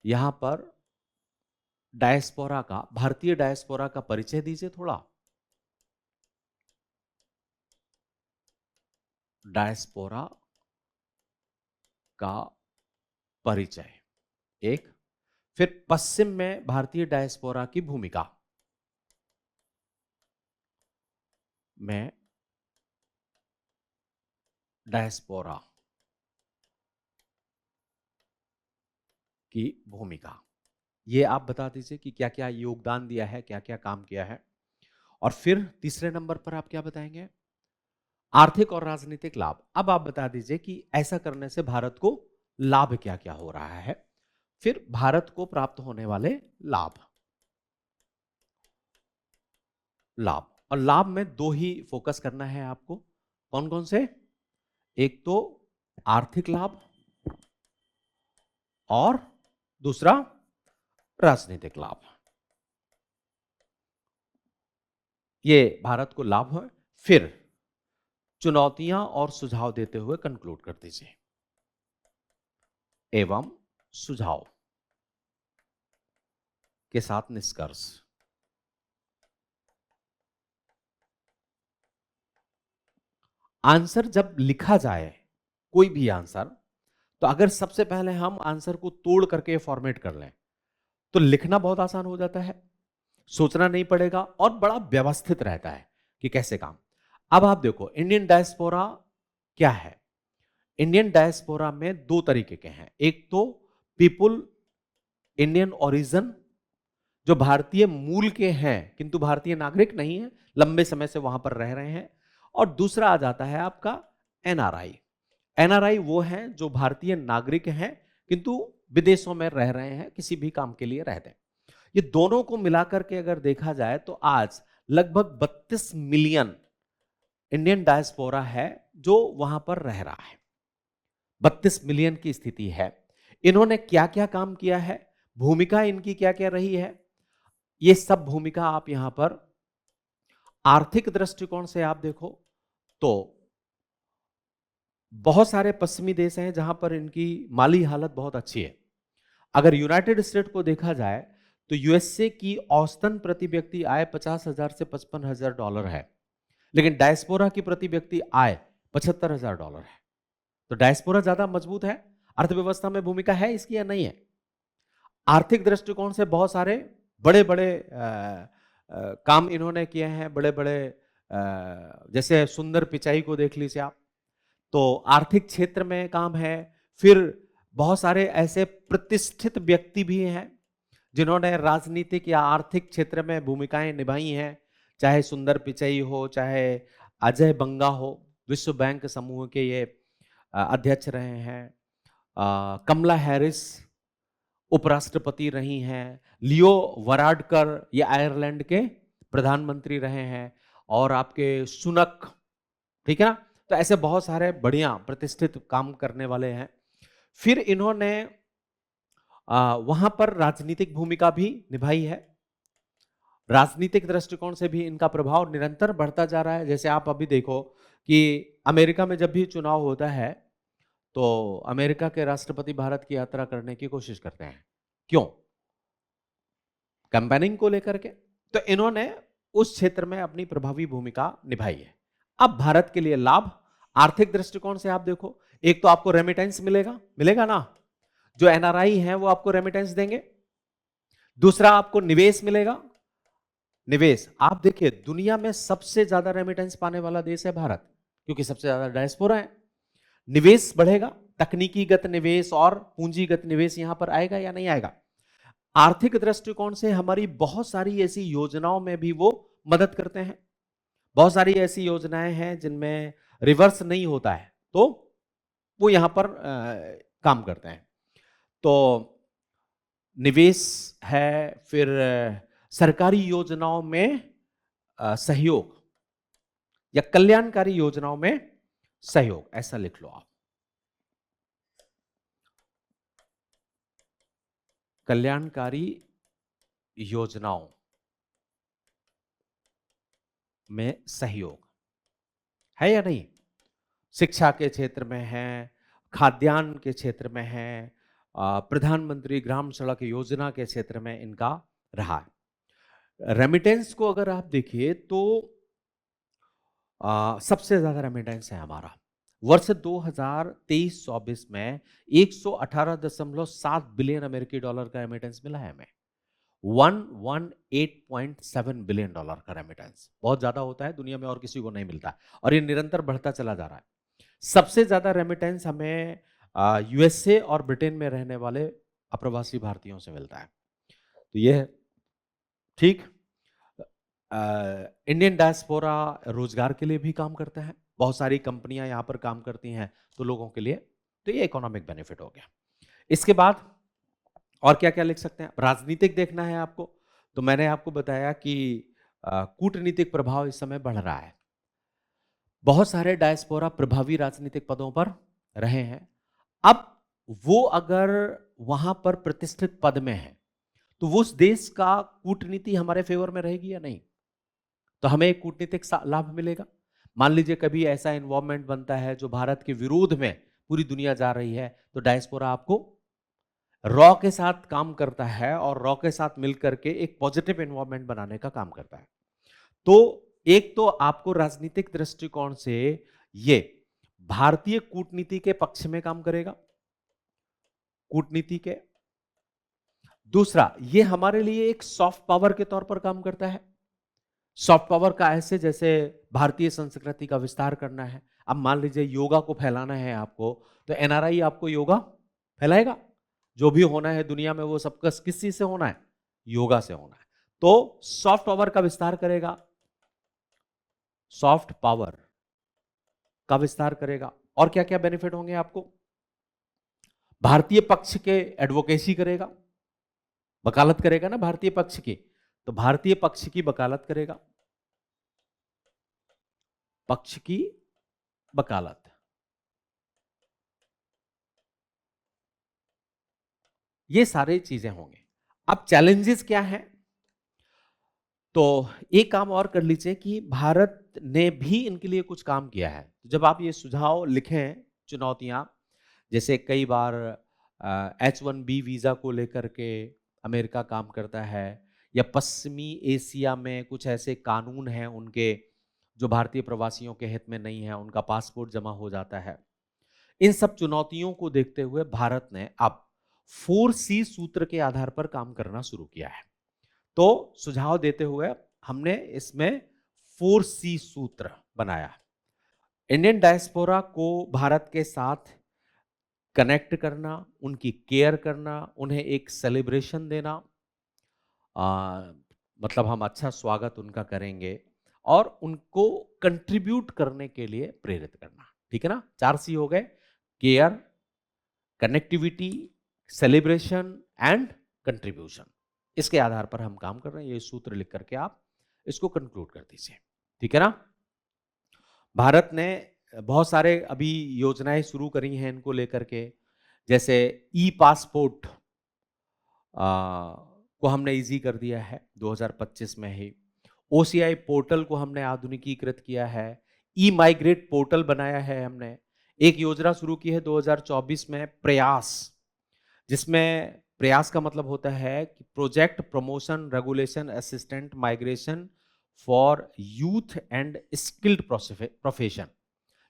यहां पर डायस्पोरा का, भारतीय डायस्पोरा का परिचय दीजिए थोड़ा। डायस्पोरा का परिचय एक, फिर पश्चिम में भारतीय डायस्पोरा की भूमिका में, डायस्पोरा की भूमिका, ये आप बता दीजिए कि क्या क्या योगदान दिया है, क्या क्या काम किया है। और फिर तीसरे नंबर पर आप क्या बताएंगे? आर्थिक और राजनीतिक लाभ। अब आप बता दीजिए कि ऐसा करने से भारत को लाभ क्या क्या हो रहा है, फिर भारत को प्राप्त होने वाले लाभ। लाभ, और लाभ में दो ही फोकस करना है आपको। कौन कौन से? एक तो आर्थिक लाभ और दूसरा राजनीतिक लाभ। ये भारत को लाभ है। फिर चुनौतियां और सुझाव देते हुए कंक्लूड कर दीजिए। एवं सुझाव के साथ निष्कर्ष। आंसर जब लिखा जाए, कोई भी आंसर, तो अगर सबसे पहले हम आंसर को तोड़ करके फॉर्मेट कर लें तो लिखना बहुत आसान हो जाता है, सोचना नहीं पड़ेगा और बड़ा व्यवस्थित रहता है कि कैसे काम। अब आप देखो इंडियन डायस्पोरा क्या है। इंडियन डायस्पोरा में दो तरीके के हैं। एक तो पीपुल इंडियन ओरिजिन, जो भारतीय मूल के हैं किंतु भारतीय नागरिक नहीं है, लंबे समय से वहां पर रह रहे हैं। और दूसरा आ जाता है आपका एनआरआई। एनआरआई वो हैं जो भारतीय नागरिक हैं किंतु विदेशों में रह रहे हैं, किसी भी काम के लिए रहते हैं। ये दोनों को मिलाकर के अगर देखा जाए तो आज लगभग 32 मिलियन इंडियन डायस्पोरा है जो वहां पर रह रहा है। 32 मिलियन की स्थिति है। इन्होंने क्या क्या काम किया है, भूमिका इनकी क्या क्या रही है, ये सब भूमिका आप यहां पर आर्थिक दृष्टिकोण से आप देखो तो बहुत सारे पश्चिमी देश हैं जहां पर इनकी माली हालत बहुत अच्छी है। अगर यूनाइटेड स्टेट को देखा जाए तो यूएसए की औसतन प्रति व्यक्ति आय 50,000 से 55,000 डॉलर है, लेकिन डायस्पोरा की प्रति व्यक्ति आय 75,000 डॉलर है। तो डायस्पोरा ज्यादा मजबूत है। अर्थव्यवस्था में भूमिका है इसकी या नहीं है? आर्थिक दृष्टिकोण से बहुत सारे बड़े बड़े काम इन्होंने किए हैं, बड़े बड़े जैसे सुंदर पिचाई को देख लीजिए आप, तो आर्थिक क्षेत्र में काम है। फिर बहुत सारे ऐसे प्रतिष्ठित व्यक्ति भी हैं जिन्होंने राजनीतिक या आर्थिक क्षेत्र में भूमिकाएं निभाई हैं, चाहे सुंदर पिचाई हो, चाहे अजय बंगा हो, विश्व बैंक समूह के ये अध्यक्ष रहे हैं। कमला हैरिस उपराष्ट्रपति रही हैं। लियो वराडकर ये आयरलैंड के प्रधानमंत्री रहे हैं। और आपके सुनक, ठीक है ना? तो ऐसे बहुत सारे बढ़िया प्रतिष्ठित काम करने वाले हैं। फिर इन्होंने वहां पर राजनीतिक भूमिका भी निभाई है। राजनीतिक दृष्टिकोण से भी इनका प्रभाव निरंतर बढ़ता जा रहा है। जैसे आप अभी देखो कि अमेरिका में जब भी चुनाव होता है तो अमेरिका के राष्ट्रपति भारत की यात्रा करने की कोशिश करते हैं। क्यों? कैंपेनिंग को लेकर के। तो इन्होंने उस क्षेत्र में अपनी प्रभावी भूमिका निभाई है। अब भारत के लिए लाभ, आर्थिक दृष्टिकोण से आप देखो, एक तो आपको रेमिटेंस मिलेगा ना, जो एनआरआई हैं वो आपको रेमिटेंस देंगे। दूसरा आपको निवेश मिलेगा। निवेश आप देखिए, दुनिया में सबसे ज्यादा रेमिटेंस पाने वाला देश है भारत, क्योंकि सबसे ज्यादा डायस्पोरा है। निवेश बढ़ेगा, तकनीकीगत निवेश और पूंजीगत निवेश यहां पर आएगा या नहीं आएगा? आर्थिक दृष्टिकोण से हमारी बहुत सारी ऐसी योजनाओं में भी वो मदद करते हैं। बहुत सारी ऐसी योजनाएं हैं जिनमें रिवर्स नहीं होता है, तो वो यहां पर काम करते हैं। तो निवेश है, फिर सरकारी योजनाओं में सहयोग या कल्याणकारी योजनाओं में सहयोग, ऐसा लिख लो आप। कल्याणकारी योजनाओं में सहयोग है या नहीं? शिक्षा के क्षेत्र में है, खाद्यान्न के क्षेत्र में है, प्रधानमंत्री ग्राम सड़क योजना के क्षेत्र में इनका रहा है। रेमिटेंस को अगर आप देखिए तो सबसे ज्यादा रेमिटेंस है हमारा। वर्ष 2023-24 में 118.7 बिलियन अमेरिकी डॉलर का रेमिटेंस मिला है हमें। 118.7 बिलियन डॉलर का रेमिटेंस बहुत ज्यादा होता है, दुनिया में और किसी को नहीं मिलता, और ये निरंतर बढ़ता चला जा रहा है। सबसे ज्यादा रेमिटेंस हमें यूएसए और ब्रिटेन में रहने वाले अप्रवासी भारतीयों से मिलता है। तो ये है, ठीक। इंडियन डायस्पोरा रोजगार के लिए भी काम करता है, बहुत सारी कंपनियां यहां पर काम करती हैं, तो लोगों के लिए तो ये इकोनॉमिक बेनिफिट हो गया। इसके बाद और क्या क्या लिख सकते हैं? राजनीतिक देखना है आपको, तो मैंने आपको बताया कि कूटनीतिक प्रभाव इस समय बढ़ रहा है। बहुत सारे डायस्पोरा प्रभावी राजनीतिक पदों पर रहे हैं। अब वो अगर वहां पर प्रतिष्ठित पद में है तो वो उस देश का कूटनीति हमारे फेवर में रहेगी या नहीं, तो हमें एक कूटनीतिक लाभ मिलेगा। मान लीजिए कभी ऐसा इन्वॉल्वमेंट बनता है जो भारत के विरोध में पूरी दुनिया जा रही है, तो डायस्पोरा आपको रॉ के साथ काम करता है और रॉ के साथ मिलकर के एक पॉजिटिव एनवायरनमेंट बनाने का काम करता है। तो एक तो आपको राजनीतिक दृष्टिकोण से ये भारतीय कूटनीति के पक्ष में काम करेगा, कूटनीति के। दूसरा, ये हमारे लिए एक सॉफ्ट पावर के तौर पर काम करता है। सॉफ्ट पावर का ऐसे जैसे भारतीय संस्कृति का विस्तार करना है। अब मान लीजिए योगा को फैलाना है आपको, तो एनआरआई आपको योगा फैलाएगा। जो भी होना है दुनिया में वो सबका किस चीज से होना है? योगा से होना है। तो सॉफ्ट पावर का विस्तार करेगा, सॉफ्ट पावर का विस्तार करेगा। और क्या क्या बेनिफिट होंगे आपको? भारतीय पक्ष के एडवोकेसी करेगा, वकालत करेगा ना भारतीय पक्ष की, तो भारतीय पक्ष की वकालत करेगा, पक्ष की वकालत। ये सारी चीजें होंगे। अब चैलेंजेस क्या है? तो एक काम और कर लीजिए कि भारत ने भी इनके लिए कुछ काम किया है। जब आप ये सुझाव लिखें, चुनौतियां, जैसे कई बार H1B वीजा को लेकर के अमेरिका काम करता है, या पश्चिमी एशिया में कुछ ऐसे कानून हैं उनके जो भारतीय प्रवासियों के हित में नहीं है, उनका पासपोर्ट जमा हो जाता है। इन सब चुनौतियों को देखते हुए भारत ने अब 4C सूत्र के आधार पर काम करना शुरू किया है। तो सुझाव देते हुए हमने इसमें 4C सूत्र बनाया। इंडियन डायस्पोरा को भारत के साथ कनेक्ट करना, उनकी केयर करना, उन्हें एक सेलिब्रेशन देना, मतलब हम अच्छा स्वागत उनका करेंगे और उनको कंट्रीब्यूट करने के लिए प्रेरित करना। ठीक है ना? 4C हो गए, care, connectivity, celebration and contribution. इसके आधार पर हम काम कर रहे हैं। ये सूत्र लिख करके आप इसको कंक्लूड कर दीजिए। ठीक है ना? भारत ने बहुत सारे अभी योजनाएं शुरू करी हैं इनको लेकर के, जैसे ई पासपोर्ट को हमने इजी कर दिया है 2025 में ही। OCI पोर्टल को हमने आधुनिकीकृत किया है। ई माइग्रेट पोर्टल बनाया है हमने। एक योजना शुरू की है 2024 में, प्रयास, जिसमें प्रयास का मतलब होता है कि project promotion regulation assistant migration for youth and skilled profession.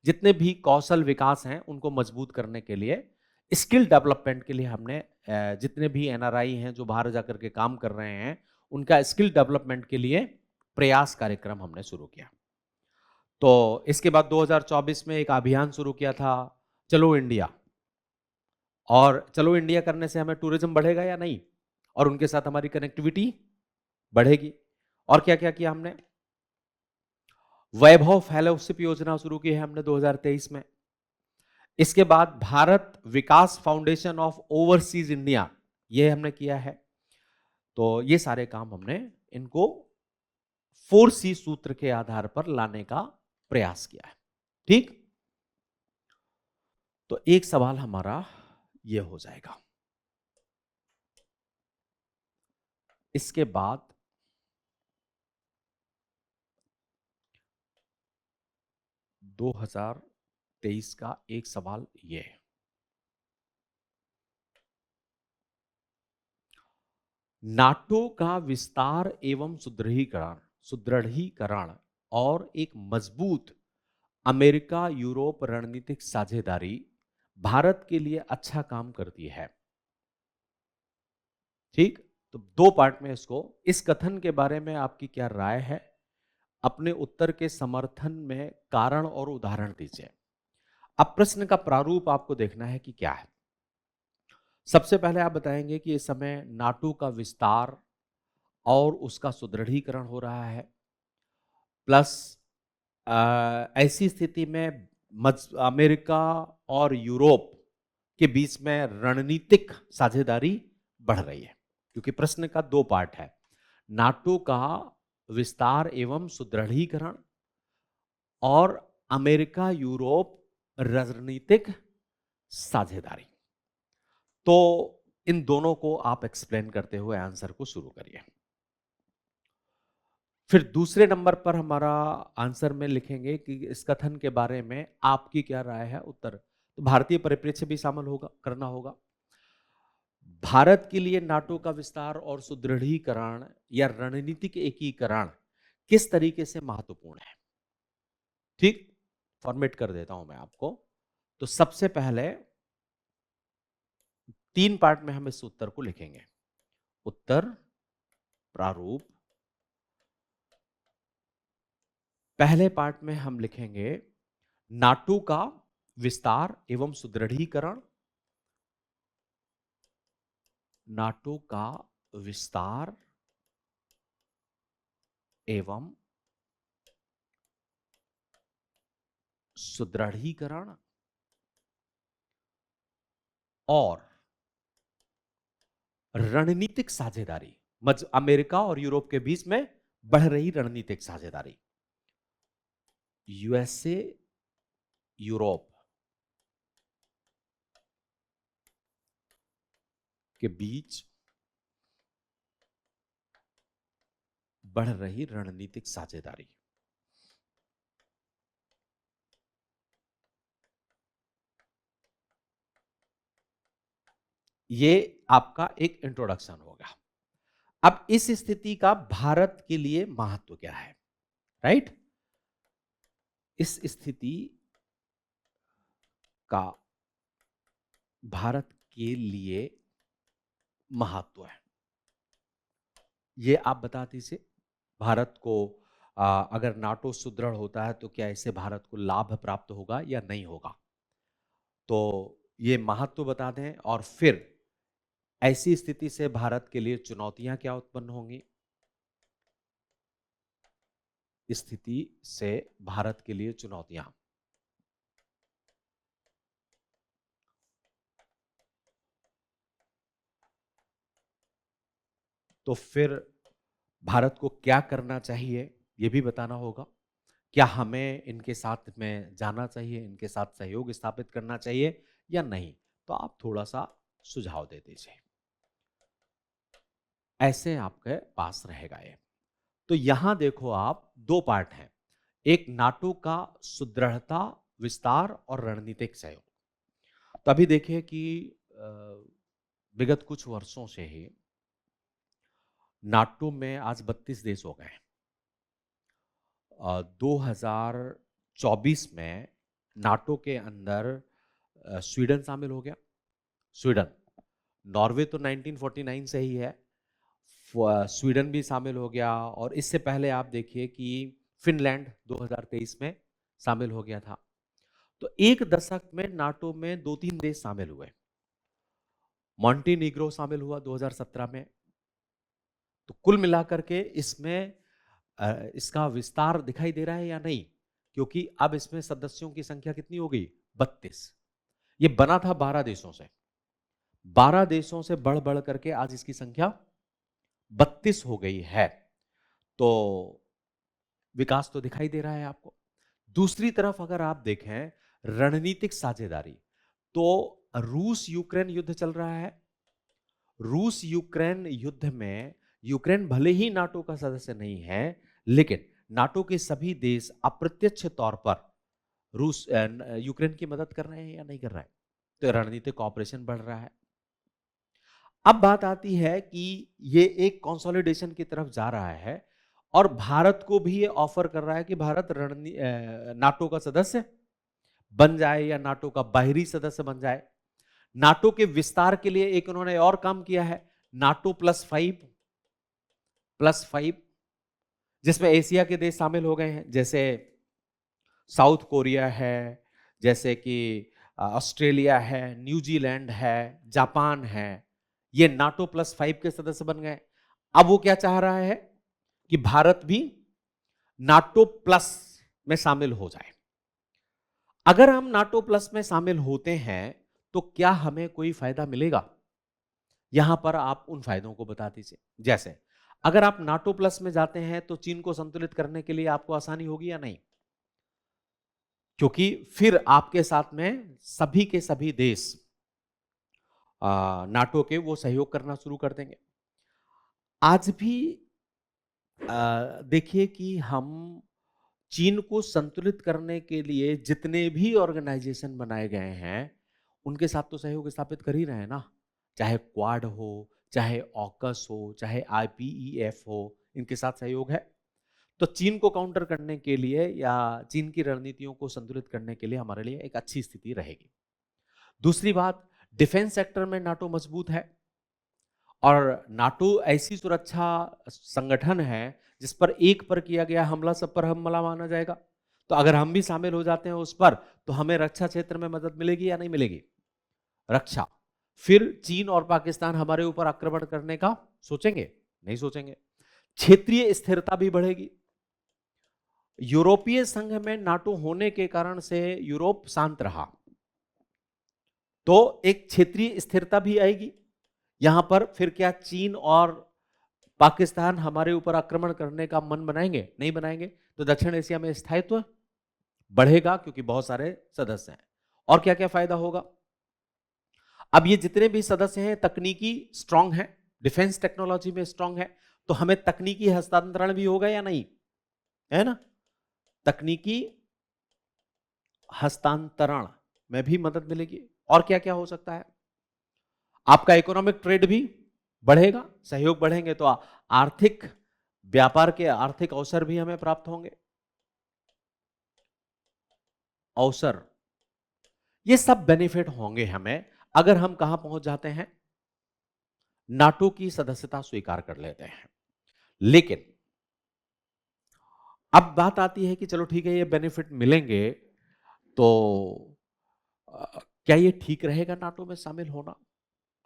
जितने भी कौशल विकास हैं उनको मजबूत करने के लिए, स्किल डेवलपमेंट के लिए हमने जितने भी एनआरआई हैं जो बाहर जाकर के काम कर रहे हैं, उनका स्किल डेवलपमेंट के लिए प्रयास कार्यक्रम हमने शुरू किया। तो इसके बाद 2024 में एक अभियान शुरू किया था, चलो इंडिया। और चलो इंडिया करने से हमें टूरिज्म बढ़ेगा या नहीं, और उनके साथ हमारी कनेक्टिविटी बढ़ेगी। और क्या क्या किया हमने? वैभव फेलोशिप योजना शुरू की है हमने 2023 में। इसके बाद भारत विकास फाउंडेशन ऑफ ओवरसीज इंडिया, ये हमने किया है। तो ये सारे काम हमने इनको 4C सूत्र के आधार पर लाने का प्रयास किया है। ठीक? तो एक सवाल हमारा ये हो जाएगा। इसके बाद 2023 का एक सवाल ये है, नाटो का विस्तार एवं सुदृढ़ीकरण और एक मजबूत अमेरिका यूरोप रणनीतिक साझेदारी भारत के लिए अच्छा काम करती है। ठीक, तो दो पार्ट में इसको, इस कथन के बारे में आपकी क्या राय है? अपने उत्तर के समर्थन में कारण और उदाहरण दीजिए। अब प्रश्न का प्रारूप आपको देखना है कि क्या है। सबसे पहले आप बताएंगे कि इस समय नाटो का विस्तार और उसका सुदृढ़ीकरण हो रहा है, प्लस ऐसी स्थिति में अमेरिका और यूरोप के बीच में रणनीतिक साझेदारी बढ़ रही है, क्योंकि प्रश्न का दो पार्ट है, नाटो का विस्तार एवं सुदृढ़ीकरण और अमेरिका यूरोप रणनीतिक साझेदारी। तो इन दोनों को आप एक्सप्लेन करते हुए आंसर को शुरू करिए। फिर दूसरे नंबर पर हमारा आंसर में लिखेंगे कि इस कथन के बारे में आपकी क्या राय है। उत्तर तो भारतीय परिप्रेक्ष्य भी शामिल होगा, करना होगा। भारत के लिए नाटो का विस्तार और सुदृढ़ीकरण या रणनीतिक एकीकरण किस तरीके से महत्वपूर्ण है। ठीक, फॉर्मेट कर देता हूं मैं आपको। तो सबसे पहले तीन पार्ट में हम इस उत्तर को लिखेंगे। उत्तर प्रारूप, पहले पार्ट में हम लिखेंगे नाटो का विस्तार एवं सुदृढ़ीकरण, नाटो का विस्तार एवं सुदृढ़ीकरण और रणनीतिक साझेदारी, अमेरिका और यूरोप के बीच में बढ़ रही रणनीतिक साझेदारी, यूएसए यूरोप के बीच बढ़ रही रणनीतिक साझेदारी। ये आपका एक इंट्रोडक्शन होगा। अब इस स्थिति का भारत के लिए महत्व क्या है, राइट? इस स्थिति का भारत के लिए महत्व है, ये आप बता दीजिए। भारत को अगर नाटो सुदृढ़ होता है तो क्या इससे भारत को लाभ प्राप्त होगा या नहीं होगा, तो ये महत्व बता दें। और फिर ऐसी स्थिति से भारत के लिए चुनौतियां क्या उत्पन्न होंगी, स्थिति से भारत के लिए चुनौतियां। तो फिर भारत को क्या करना चाहिए यह भी बताना होगा। क्या हमें इनके साथ में जाना चाहिए, इनके साथ सहयोग स्थापित करना चाहिए या नहीं, तो आप थोड़ा सा सुझाव दे दीजिए। ऐसे आपके पास रहेगा ये। तो यहां देखो आप, दो पार्ट हैं, एक नाटो का सुदृढ़ता, विस्तार और रणनीतिक सहयोग। तो अभी देखिए कि विगत कुछ वर्षों से ही नाटो में आज 32 देश हो गए हैं। 2024 में नाटो के अंदर स्वीडन शामिल हो गया। स्वीडन, नॉर्वे तो 1949 से ही है, स्वीडन भी शामिल हो गया। और इससे पहले आप देखिए कि फिनलैंड 2023 में शामिल हो गया था। तो एक दशक में नाटो में 2-3 देश शामिल हुए। मॉन्टेनिग्रो शामिल हुआ 2017 में। तो कुल मिलाकर के इसमें इसका विस्तार दिखाई दे रहा है या नहीं, क्योंकि अब इसमें सदस्यों की संख्या कितनी हो गई, 32। ये बना था 12 देशों से, 12 देशों से बढ़ बढ़ करके आज इसकी संख्या 32 हो गई है। तो विकास तो दिखाई दे रहा है आपको। दूसरी तरफ अगर आप देखें रणनीतिक साझेदारी, तो रूस यूक्रेन युद्ध चल रहा है। रूस यूक्रेन युद्ध में यूक्रेन भले ही नाटो का सदस्य नहीं है, लेकिन नाटो के सभी देश अप्रत्यक्ष तौर पर रूस यूक्रेन की मदद कर रहे हैं या नहीं कर रहे हैं। तो रणनीतिक ऑपरेशन बढ़ रहा है। अब बात आती है कि ये एक कंसोलिडेशन की तरफ जा रहा है और भारत को भी ये ऑफर कर रहा है कि भारत नाटो का सदस्य बन जाए या नाटो का बाहरी सदस्य बन जाए। नाटो के विस्तार के लिए एक उन्होंने और काम किया है, नाटो +5 जिसमें एशिया के देश शामिल हो गए हैं, जैसे साउथ कोरिया है, जैसे कि ऑस्ट्रेलिया है, न्यूजीलैंड है, जापान है, ये नाटो +5 के सदस्य बन गए। अब वो क्या चाह रहा है कि भारत भी नाटो प्लस में शामिल हो जाए। अगर हम नाटो प्लस में शामिल होते हैं तो क्या हमें कोई फायदा मिलेगा? यहां पर आप उन फायदों को बता दीजिए। जैसे अगर आप नाटो प्लस में जाते हैं तो चीन को संतुलित करने के लिए आपको आसानी होगी या नहीं? क्योंकि फिर आपके साथ में सभी के सभी देश नाटो के वो सहयोग करना शुरू कर देंगे। आज भी देखिए कि हम चीन को संतुलित करने के लिए जितने भी ऑर्गेनाइजेशन बनाए गए हैं उनके साथ तो सहयोग स्थापित कर ही रहे हैं ना, चाहे क्वाड हो, चाहे ऑकस हो, चाहे आईपीईएफ हो, इनके साथ सहयोग है। तो चीन को काउंटर करने के लिए या चीन की रणनीतियों को संतुलित करने के लिए हमारे लिए एक अच्छी स्थिति रहेगी। दूसरी बात, डिफेंस सेक्टर में नाटो मजबूत है और नाटो ऐसी सुरक्षा संगठन है जिस पर एक पर किया गया हमला सब पर हमला माना जाएगा। तो अगर हम भी शामिल हो जाते हैं उस पर तो हमें रक्षा क्षेत्र में मदद मिलेगी या नहीं मिलेगी? रक्षा। फिर चीन और पाकिस्तान हमारे ऊपर आक्रमण करने का सोचेंगे? नहीं सोचेंगे। क्षेत्रीय स्थिरता भी बढ़ेगी। यूरोपीय संघ में नाटो होने के कारण से यूरोप शांत रहा तो एक क्षेत्रीय स्थिरता भी आएगी। यहां पर फिर क्या चीन और पाकिस्तान हमारे ऊपर आक्रमण करने का मन बनाएंगे? नहीं बनाएंगे। तो दक्षिण एशिया में स्थायित्व बढ़ेगा क्योंकि बहुत सारे सदस्य हैं। और क्या क्या फायदा होगा? अब ये जितने भी सदस्य हैं तकनीकी स्ट्रांग है, डिफेंस टेक्नोलॉजी में स्ट्रांग है, तो हमें तकनीकी हस्तांतरण भी होगा या नहीं? है ना? तकनीकी हस्तांतरण में भी मदद मिलेगी। और क्या क्या हो सकता है? आपका इकोनॉमिक ट्रेड भी बढ़ेगा, सहयोग बढ़ेंगे तो आर्थिक व्यापार के आर्थिक अवसर भी हमें प्राप्त होंगे। अवसर, ये सब बेनिफिट होंगे हमें अगर हम कहां पहुंच जाते हैं? नाटो की सदस्यता स्वीकार कर लेते हैं। लेकिन अब बात आती है कि चलो ठीक है ये बेनिफिट मिलेंगे तो क्या ये ठीक रहेगा नाटो में शामिल होना?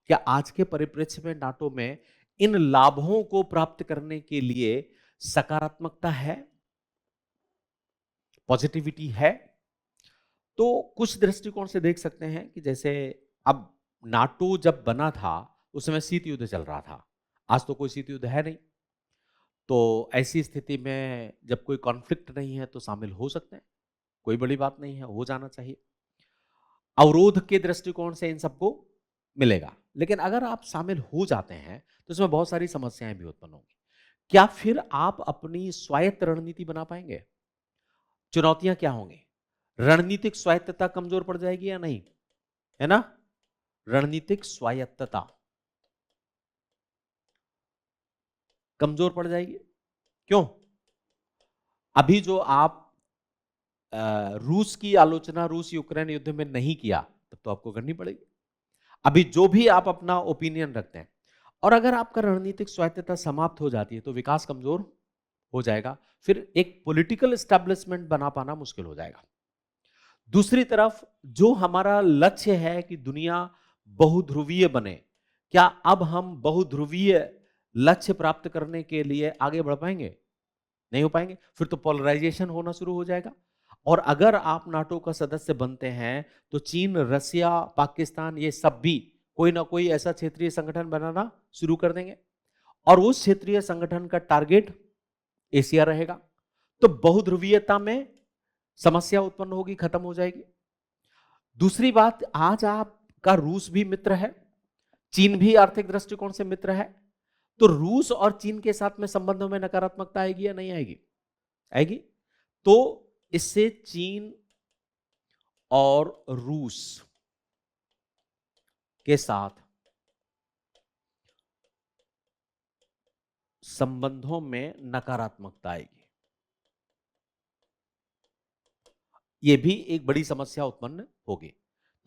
क्या आज के परिप्रेक्ष्य में नाटो में इन लाभों को प्राप्त करने के लिए सकारात्मकता है, पॉजिटिविटी है? तो कुछ दृष्टिकोण से देख सकते हैं कि जैसे अब नाटो जब बना था उस समय शीत युद्ध चल रहा था, आज तो कोई शीत युद्ध है नहीं। तो ऐसी स्थिति में जब कोई कॉन्फ्लिक्ट नहीं है तो शामिल हो सकते हैं, कोई बड़ी बात नहीं है, हो जाना चाहिए। अवरोध के दृष्टिकोण से इन सबको मिलेगा। लेकिन अगर आप शामिल हो जाते हैं तो इसमें बहुत सारी समस्याएं भी उत्पन्न होंगी। क्या फिर आप अपनी स्वायत्त रणनीति बना पाएंगे? चुनौतियां क्या होंगी? रणनीतिक स्वायत्तता कमजोर पड़ जाएगी या नहीं? है ना? रणनीतिक स्वायत्तता कमजोर पड़ जाएगी। क्यों? अभी जो आप रूस की आलोचना रूस यूक्रेन युद्ध में नहीं किया तब तो आपको करनी पड़ेगी। अभी जो भी आप अपना ओपिनियन रखते हैं और अगर आपका रणनीतिक स्वायत्तता समाप्त हो जाती है तो विकास कमजोर हो जाएगा, फिर एक पॉलिटिकल एस्टैब्लिशमेंट बना पाना मुश्किल हो जाएगा। दूसरी तरफ जो हमारा लक्ष्य है कि दुनिया बहुध्रुवीय बने, क्या अब हम बहुध्रुवीय लक्ष्य प्राप्त करने के लिए आगे बढ़ पाएंगे? नहीं हो पाएंगे। फिर तो पोलराइजेशन होना शुरू हो जाएगा। और अगर आप नाटो का सदस्य बनते हैं तो चीन, रसिया, पाकिस्तान ये सब भी कोई ना कोई ऐसा क्षेत्रीय संगठन बनाना शुरू कर देंगे और उस क्षेत्रीय संगठन का टारगेट एशिया रहेगा। तो बहुध्रुवीयता में समस्या उत्पन्न होगी, खत्म हो जाएगी। दूसरी बात, आज आपका रूस भी मित्र है, चीन भी आर्थिक दृष्टिकोण से मित्र है, तो रूस और चीन के साथ में संबंधों में नकारात्मकता आएगी या नहीं आएगी? आएगी। तो इससे चीन और रूस के साथ संबंधों में नकारात्मकता आएगी। यह भी एक बड़ी समस्या उत्पन्न होगी।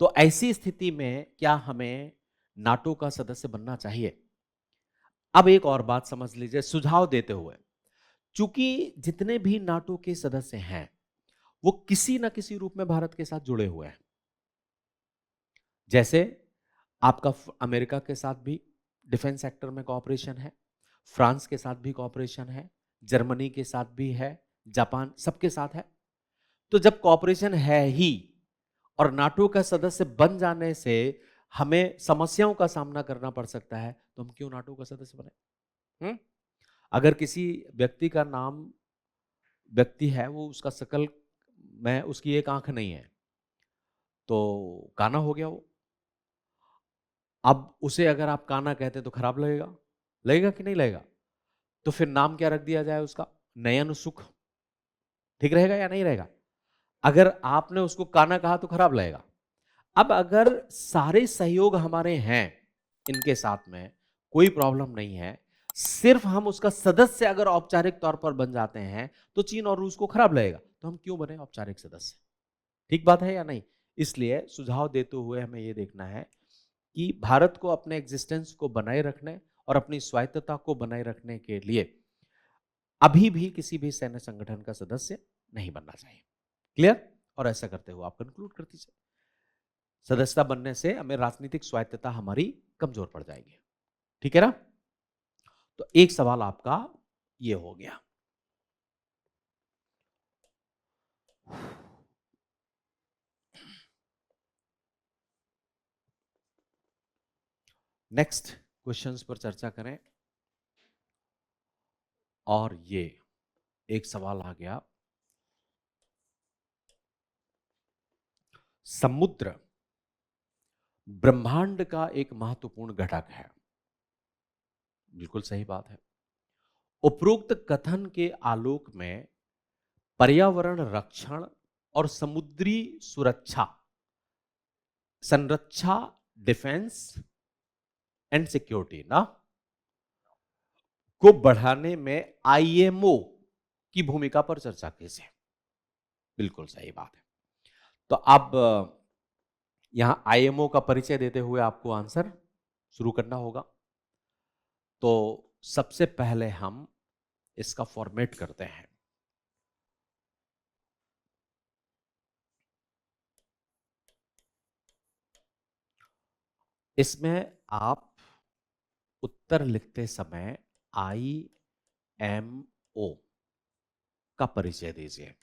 तो ऐसी स्थिति में क्या हमें नाटो का सदस्य बनना चाहिए? अब एक और बात समझ लीजिए सुझाव देते हुए, चूंकि जितने भी नाटो के सदस्य हैं वो किसी ना किसी रूप में भारत के साथ जुड़े हुए हैं। जैसे आपका अमेरिका के साथ भी डिफेंस सेक्टर में कोऑपरेशन है, फ्रांस के साथ भी कोऑपरेशन है, जर्मनी के साथ भी है, जापान, सबके साथ है। तो जब कोऑपरेशन है ही और नाटो का सदस्य बन जाने से हमें समस्याओं का सामना करना पड़ सकता है, तो हम क्यों नाटो का सदस्य बने? अगर किसी व्यक्ति का नाम व्यक्ति है, वो उसका शकल में उसकी एक आंख नहीं है, तो काना हो गया वो। अब उसे अगर आप काना कहते तो खराब लगेगा, लगेगा कि नहीं लगेगा? तो फिर नाम क्या रख दिया जाए उसका? नयन सुख। ठीक रहेगा या नहीं रहेगा? अगर आपने उसको काना कहा तो खराब लगेगा। अब अगर सारे सहयोग हमारे हैं इनके साथ में, कोई प्रॉब्लम नहीं है, सिर्फ हम उसका सदस्य अगर औपचारिक तौर पर बन जाते हैं तो चीन और रूस को खराब लगेगा, तो हम क्यों बने औपचारिक सदस्य? ठीक बात है या नहीं? इसलिए सुझाव देते हुए हमें यह देखना है कि भारत को अपने एग्जिस्टेंस को बनाए रखने और अपनी स्वायत्तता को बनाए रखने के लिए अभी भी किसी भी सैन्य संगठन का सदस्य नहीं बनना चाहिए। क्लियर? और ऐसा करते हुए आप कंक्लूड कर दीजिए। सदस्यता बनने से हमें राजनीतिक स्वायत्तता हमारी कमजोर पड़ जाएगी। ठीक है ना? तो एक सवाल आपका ये हो गया। नेक्स्ट क्वेश्चंस पर चर्चा करें। और ये एक सवाल आ गया, समुद्र ब्रह्मांड का एक महत्वपूर्ण घटक है। बिल्कुल सही बात है। उपरोक्त कथन के आलोक में पर्यावरण रक्षण और समुद्री सुरक्षा, संरक्षा, डिफेंस एंड सिक्योरिटी ना को बढ़ाने में आईएमओ की भूमिका पर चर्चा कीजिए। बिल्कुल सही बात है। तो अब यहां आईएमओ का परिचय देते हुए आपको आंसर शुरू करना होगा। तो सबसे पहले हम इसका फॉर्मेट करते हैं। इसमें आप उत्तर लिखते समय आईएमओ का परिचय दीजिए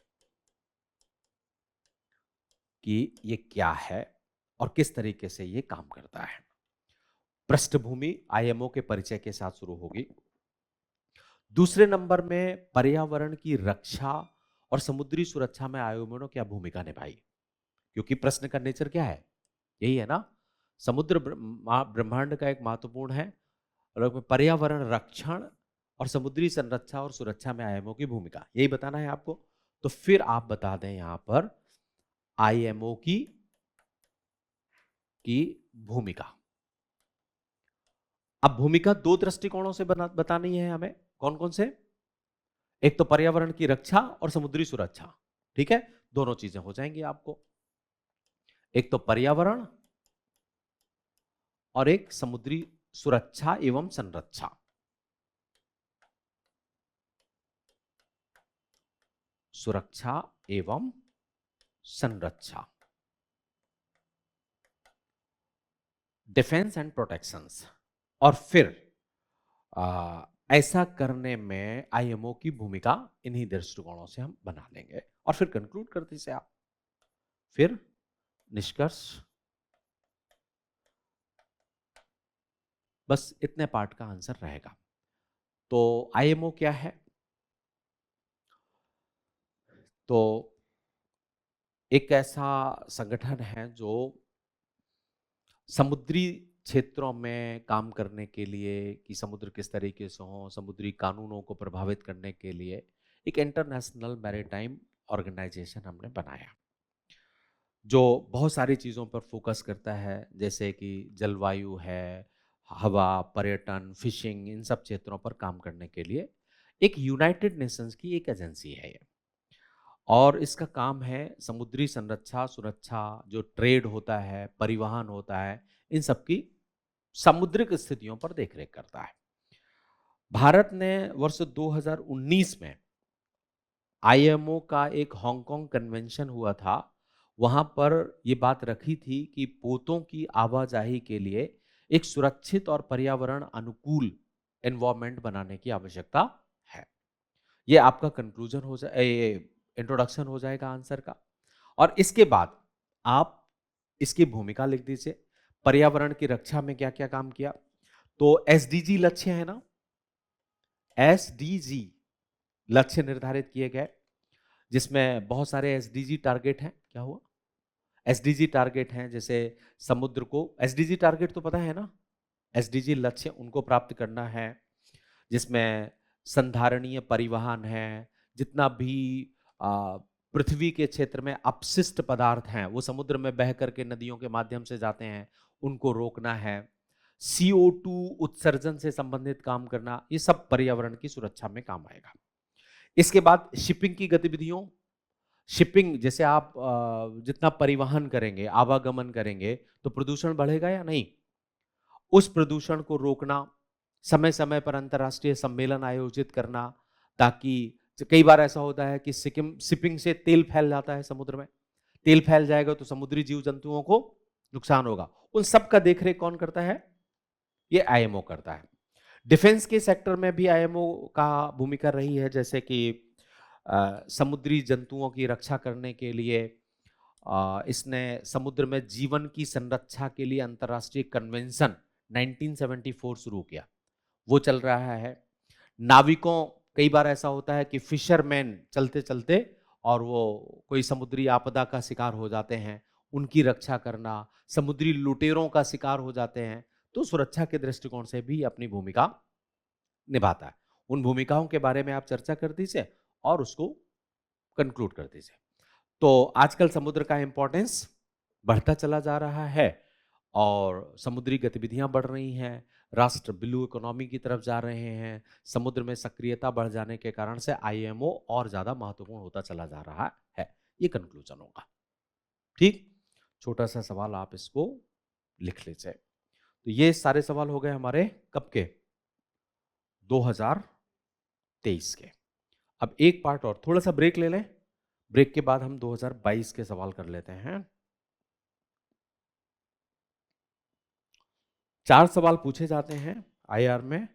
कि ये क्या है और किस तरीके से ये काम करता है। पृष्ठभूमि आईएमओ के परिचय के साथ शुरू होगी। दूसरे नंबर में पर्यावरण की रक्षा और समुद्री सुरक्षा में आईएमओ ने क्या भूमिका निभाई, क्योंकि प्रश्न का नेचर क्या है, यही है ना। समुद्र ब्रह्मांड का एक महत्वपूर्ण है और पर्यावरण रक्षण और समुद्री संरक्षा और सुरक्षा में आईएमओ की भूमिका, यही बताना है आपको। तो फिर आप बता दें यहां पर आईएमओ की भूमिका। अब भूमिका दो दृष्टिकोणों से बतानी है हमें। कौन कौन से? एक तो पर्यावरण की रक्षा और समुद्री सुरक्षा। ठीक है, दोनों चीजें हो जाएंगी आपको। एक तो पर्यावरण और एक समुद्री सुरक्षा एवं संरक्षा। सुरक्षा एवं संरक्षा, डिफेंस एंड प्रोटेक्शंस। और फिर ऐसा करने में आईएमओ की भूमिका इन्हीं दृष्टिकोणों से हम बना लेंगे और फिर कंक्लूड कर दीजिए आप। फिर निष्कर्ष, बस इतने पार्ट का आंसर रहेगा। तो आईएमओ क्या है? तो एक ऐसा संगठन है जो समुद्री क्षेत्रों में काम करने के लिए कि समुद्र किस तरीके से हो, समुद्री कानूनों को प्रभावित करने के लिए एक इंटरनेशनल मैरीटाइम ऑर्गेनाइजेशन हमने बनाया, जो बहुत सारी चीज़ों पर फोकस करता है, जैसे कि जलवायु है, हवा, पर्यटन, फिशिंग, इन सब क्षेत्रों पर काम करने के लिए एक यूनाइटेड नेशंस की एक एजेंसी है ये। और इसका काम है समुद्री संरक्षा, सुरक्षा, जो ट्रेड होता है, परिवहन होता है, इन सब की समुद्रिक स्थितियों पर देखरेख करता है। भारत ने वर्ष 2019 में आईएमओ का एक हांगकांग कन्वेंशन हुआ था, वहां पर ये बात रखी थी कि पोतों की आवाजाही के लिए एक सुरक्षित और पर्यावरण अनुकूल एनवायरनमेंट बनाने की आवश्यकता है। ये आपका कंक्लूजन हो जाए, इंट्रोडक्शन हो जाएगा आंसर का। और इसके बाद आप इसकी भूमिका लिख दीजिए, पर्यावरण की रक्षा में क्या क्या काम किया। तो एसडीजी लक्ष्य है ना, एसडीजी लक्ष्य निर्धारित किए गए, जिसमें बहुत सारे एसडीजी टारगेट हैं। क्या हुआ? एसडीजी टारगेट हैं, जैसे समुद्र को, एसडीजी टारगेट तो पता है ना, एसडीजी लक्ष्य उनको प्राप्त करना है जिसमें संधारणीय परिवहन है, जितना भी पृथ्वी के क्षेत्र में अपशिष्ट पदार्थ हैं वो समुद्र में बह करके नदियों के माध्यम से जाते हैं, उनको रोकना है। CO2 उत्सर्जन से संबंधित काम करना, ये सब पर्यावरण की सुरक्षा में काम आएगा। इसके बाद शिपिंग की गतिविधियों, शिपिंग जैसे आप जितना परिवहन करेंगे, आवागमन करेंगे, तो प्रदूषण बढ़ेगा या नहीं? उस प्रदूषण को रोकना, समय समय पर अंतर्राष्ट्रीय सम्मेलन आयोजित करना, ताकि कई बार ऐसा होता है कि शिपिंग से तेल फैल जाता है समुद्र में, तेल फैल जाएगा तो समुद्री जीव जंतुओं को नुकसान होगा। उन सब का देखरेख कौन करता है? ये आईएमओ करता है। डिफेंस के सेक्टर में भी आईएमओ का भूमिका रही है, जैसे कि समुद्री जंतुओं की रक्षा करने के लिए इसने समुद्र में जीवन की संरक्षा के लिए अंतर्राष्ट्रीय कन्वेंशन 1974 शुरू किया, वो चल रहा है। नाविकों, कई बार ऐसा होता है कि फिशरमैन चलते चलते और वो कोई समुद्री आपदा का शिकार हो जाते हैं, उनकी रक्षा करना, समुद्री लुटेरों का शिकार हो जाते हैं, तो सुरक्षा के दृष्टिकोण से भी अपनी भूमिका निभाता है। उन भूमिकाओं के बारे में आप चर्चा कर दीजिए और उसको कंक्लूड कर दीजिए। तो आजकल समुद्र का इंपॉर्टेंस बढ़ता चला जा रहा है और समुद्री गतिविधियां बढ़ रही हैं, राष्ट्र ब्लू इकोनॉमी की तरफ जा रहे हैं, समुद्र में सक्रियता बढ़ जाने के कारण से आईएमओ और ज्यादा महत्वपूर्ण होता चला जा रहा है। ये कंक्लूजन होगा। ठीक, छोटा सा सवाल आप इसको लिख लीजिए। तो ये सारे सवाल हो गए हमारे कब के? 2023 के। अब एक पार्ट और, थोड़ा सा ब्रेक ले लें, ब्रेक के बाद हम 2022 के सवाल कर लेते हैं। 4 सवाल पूछे जाते हैं आईआर में,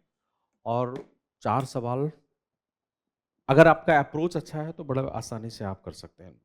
और 4 सवाल अगर आपका अप्रोच अच्छा है तो बड़ा आसानी से आप कर सकते हैं।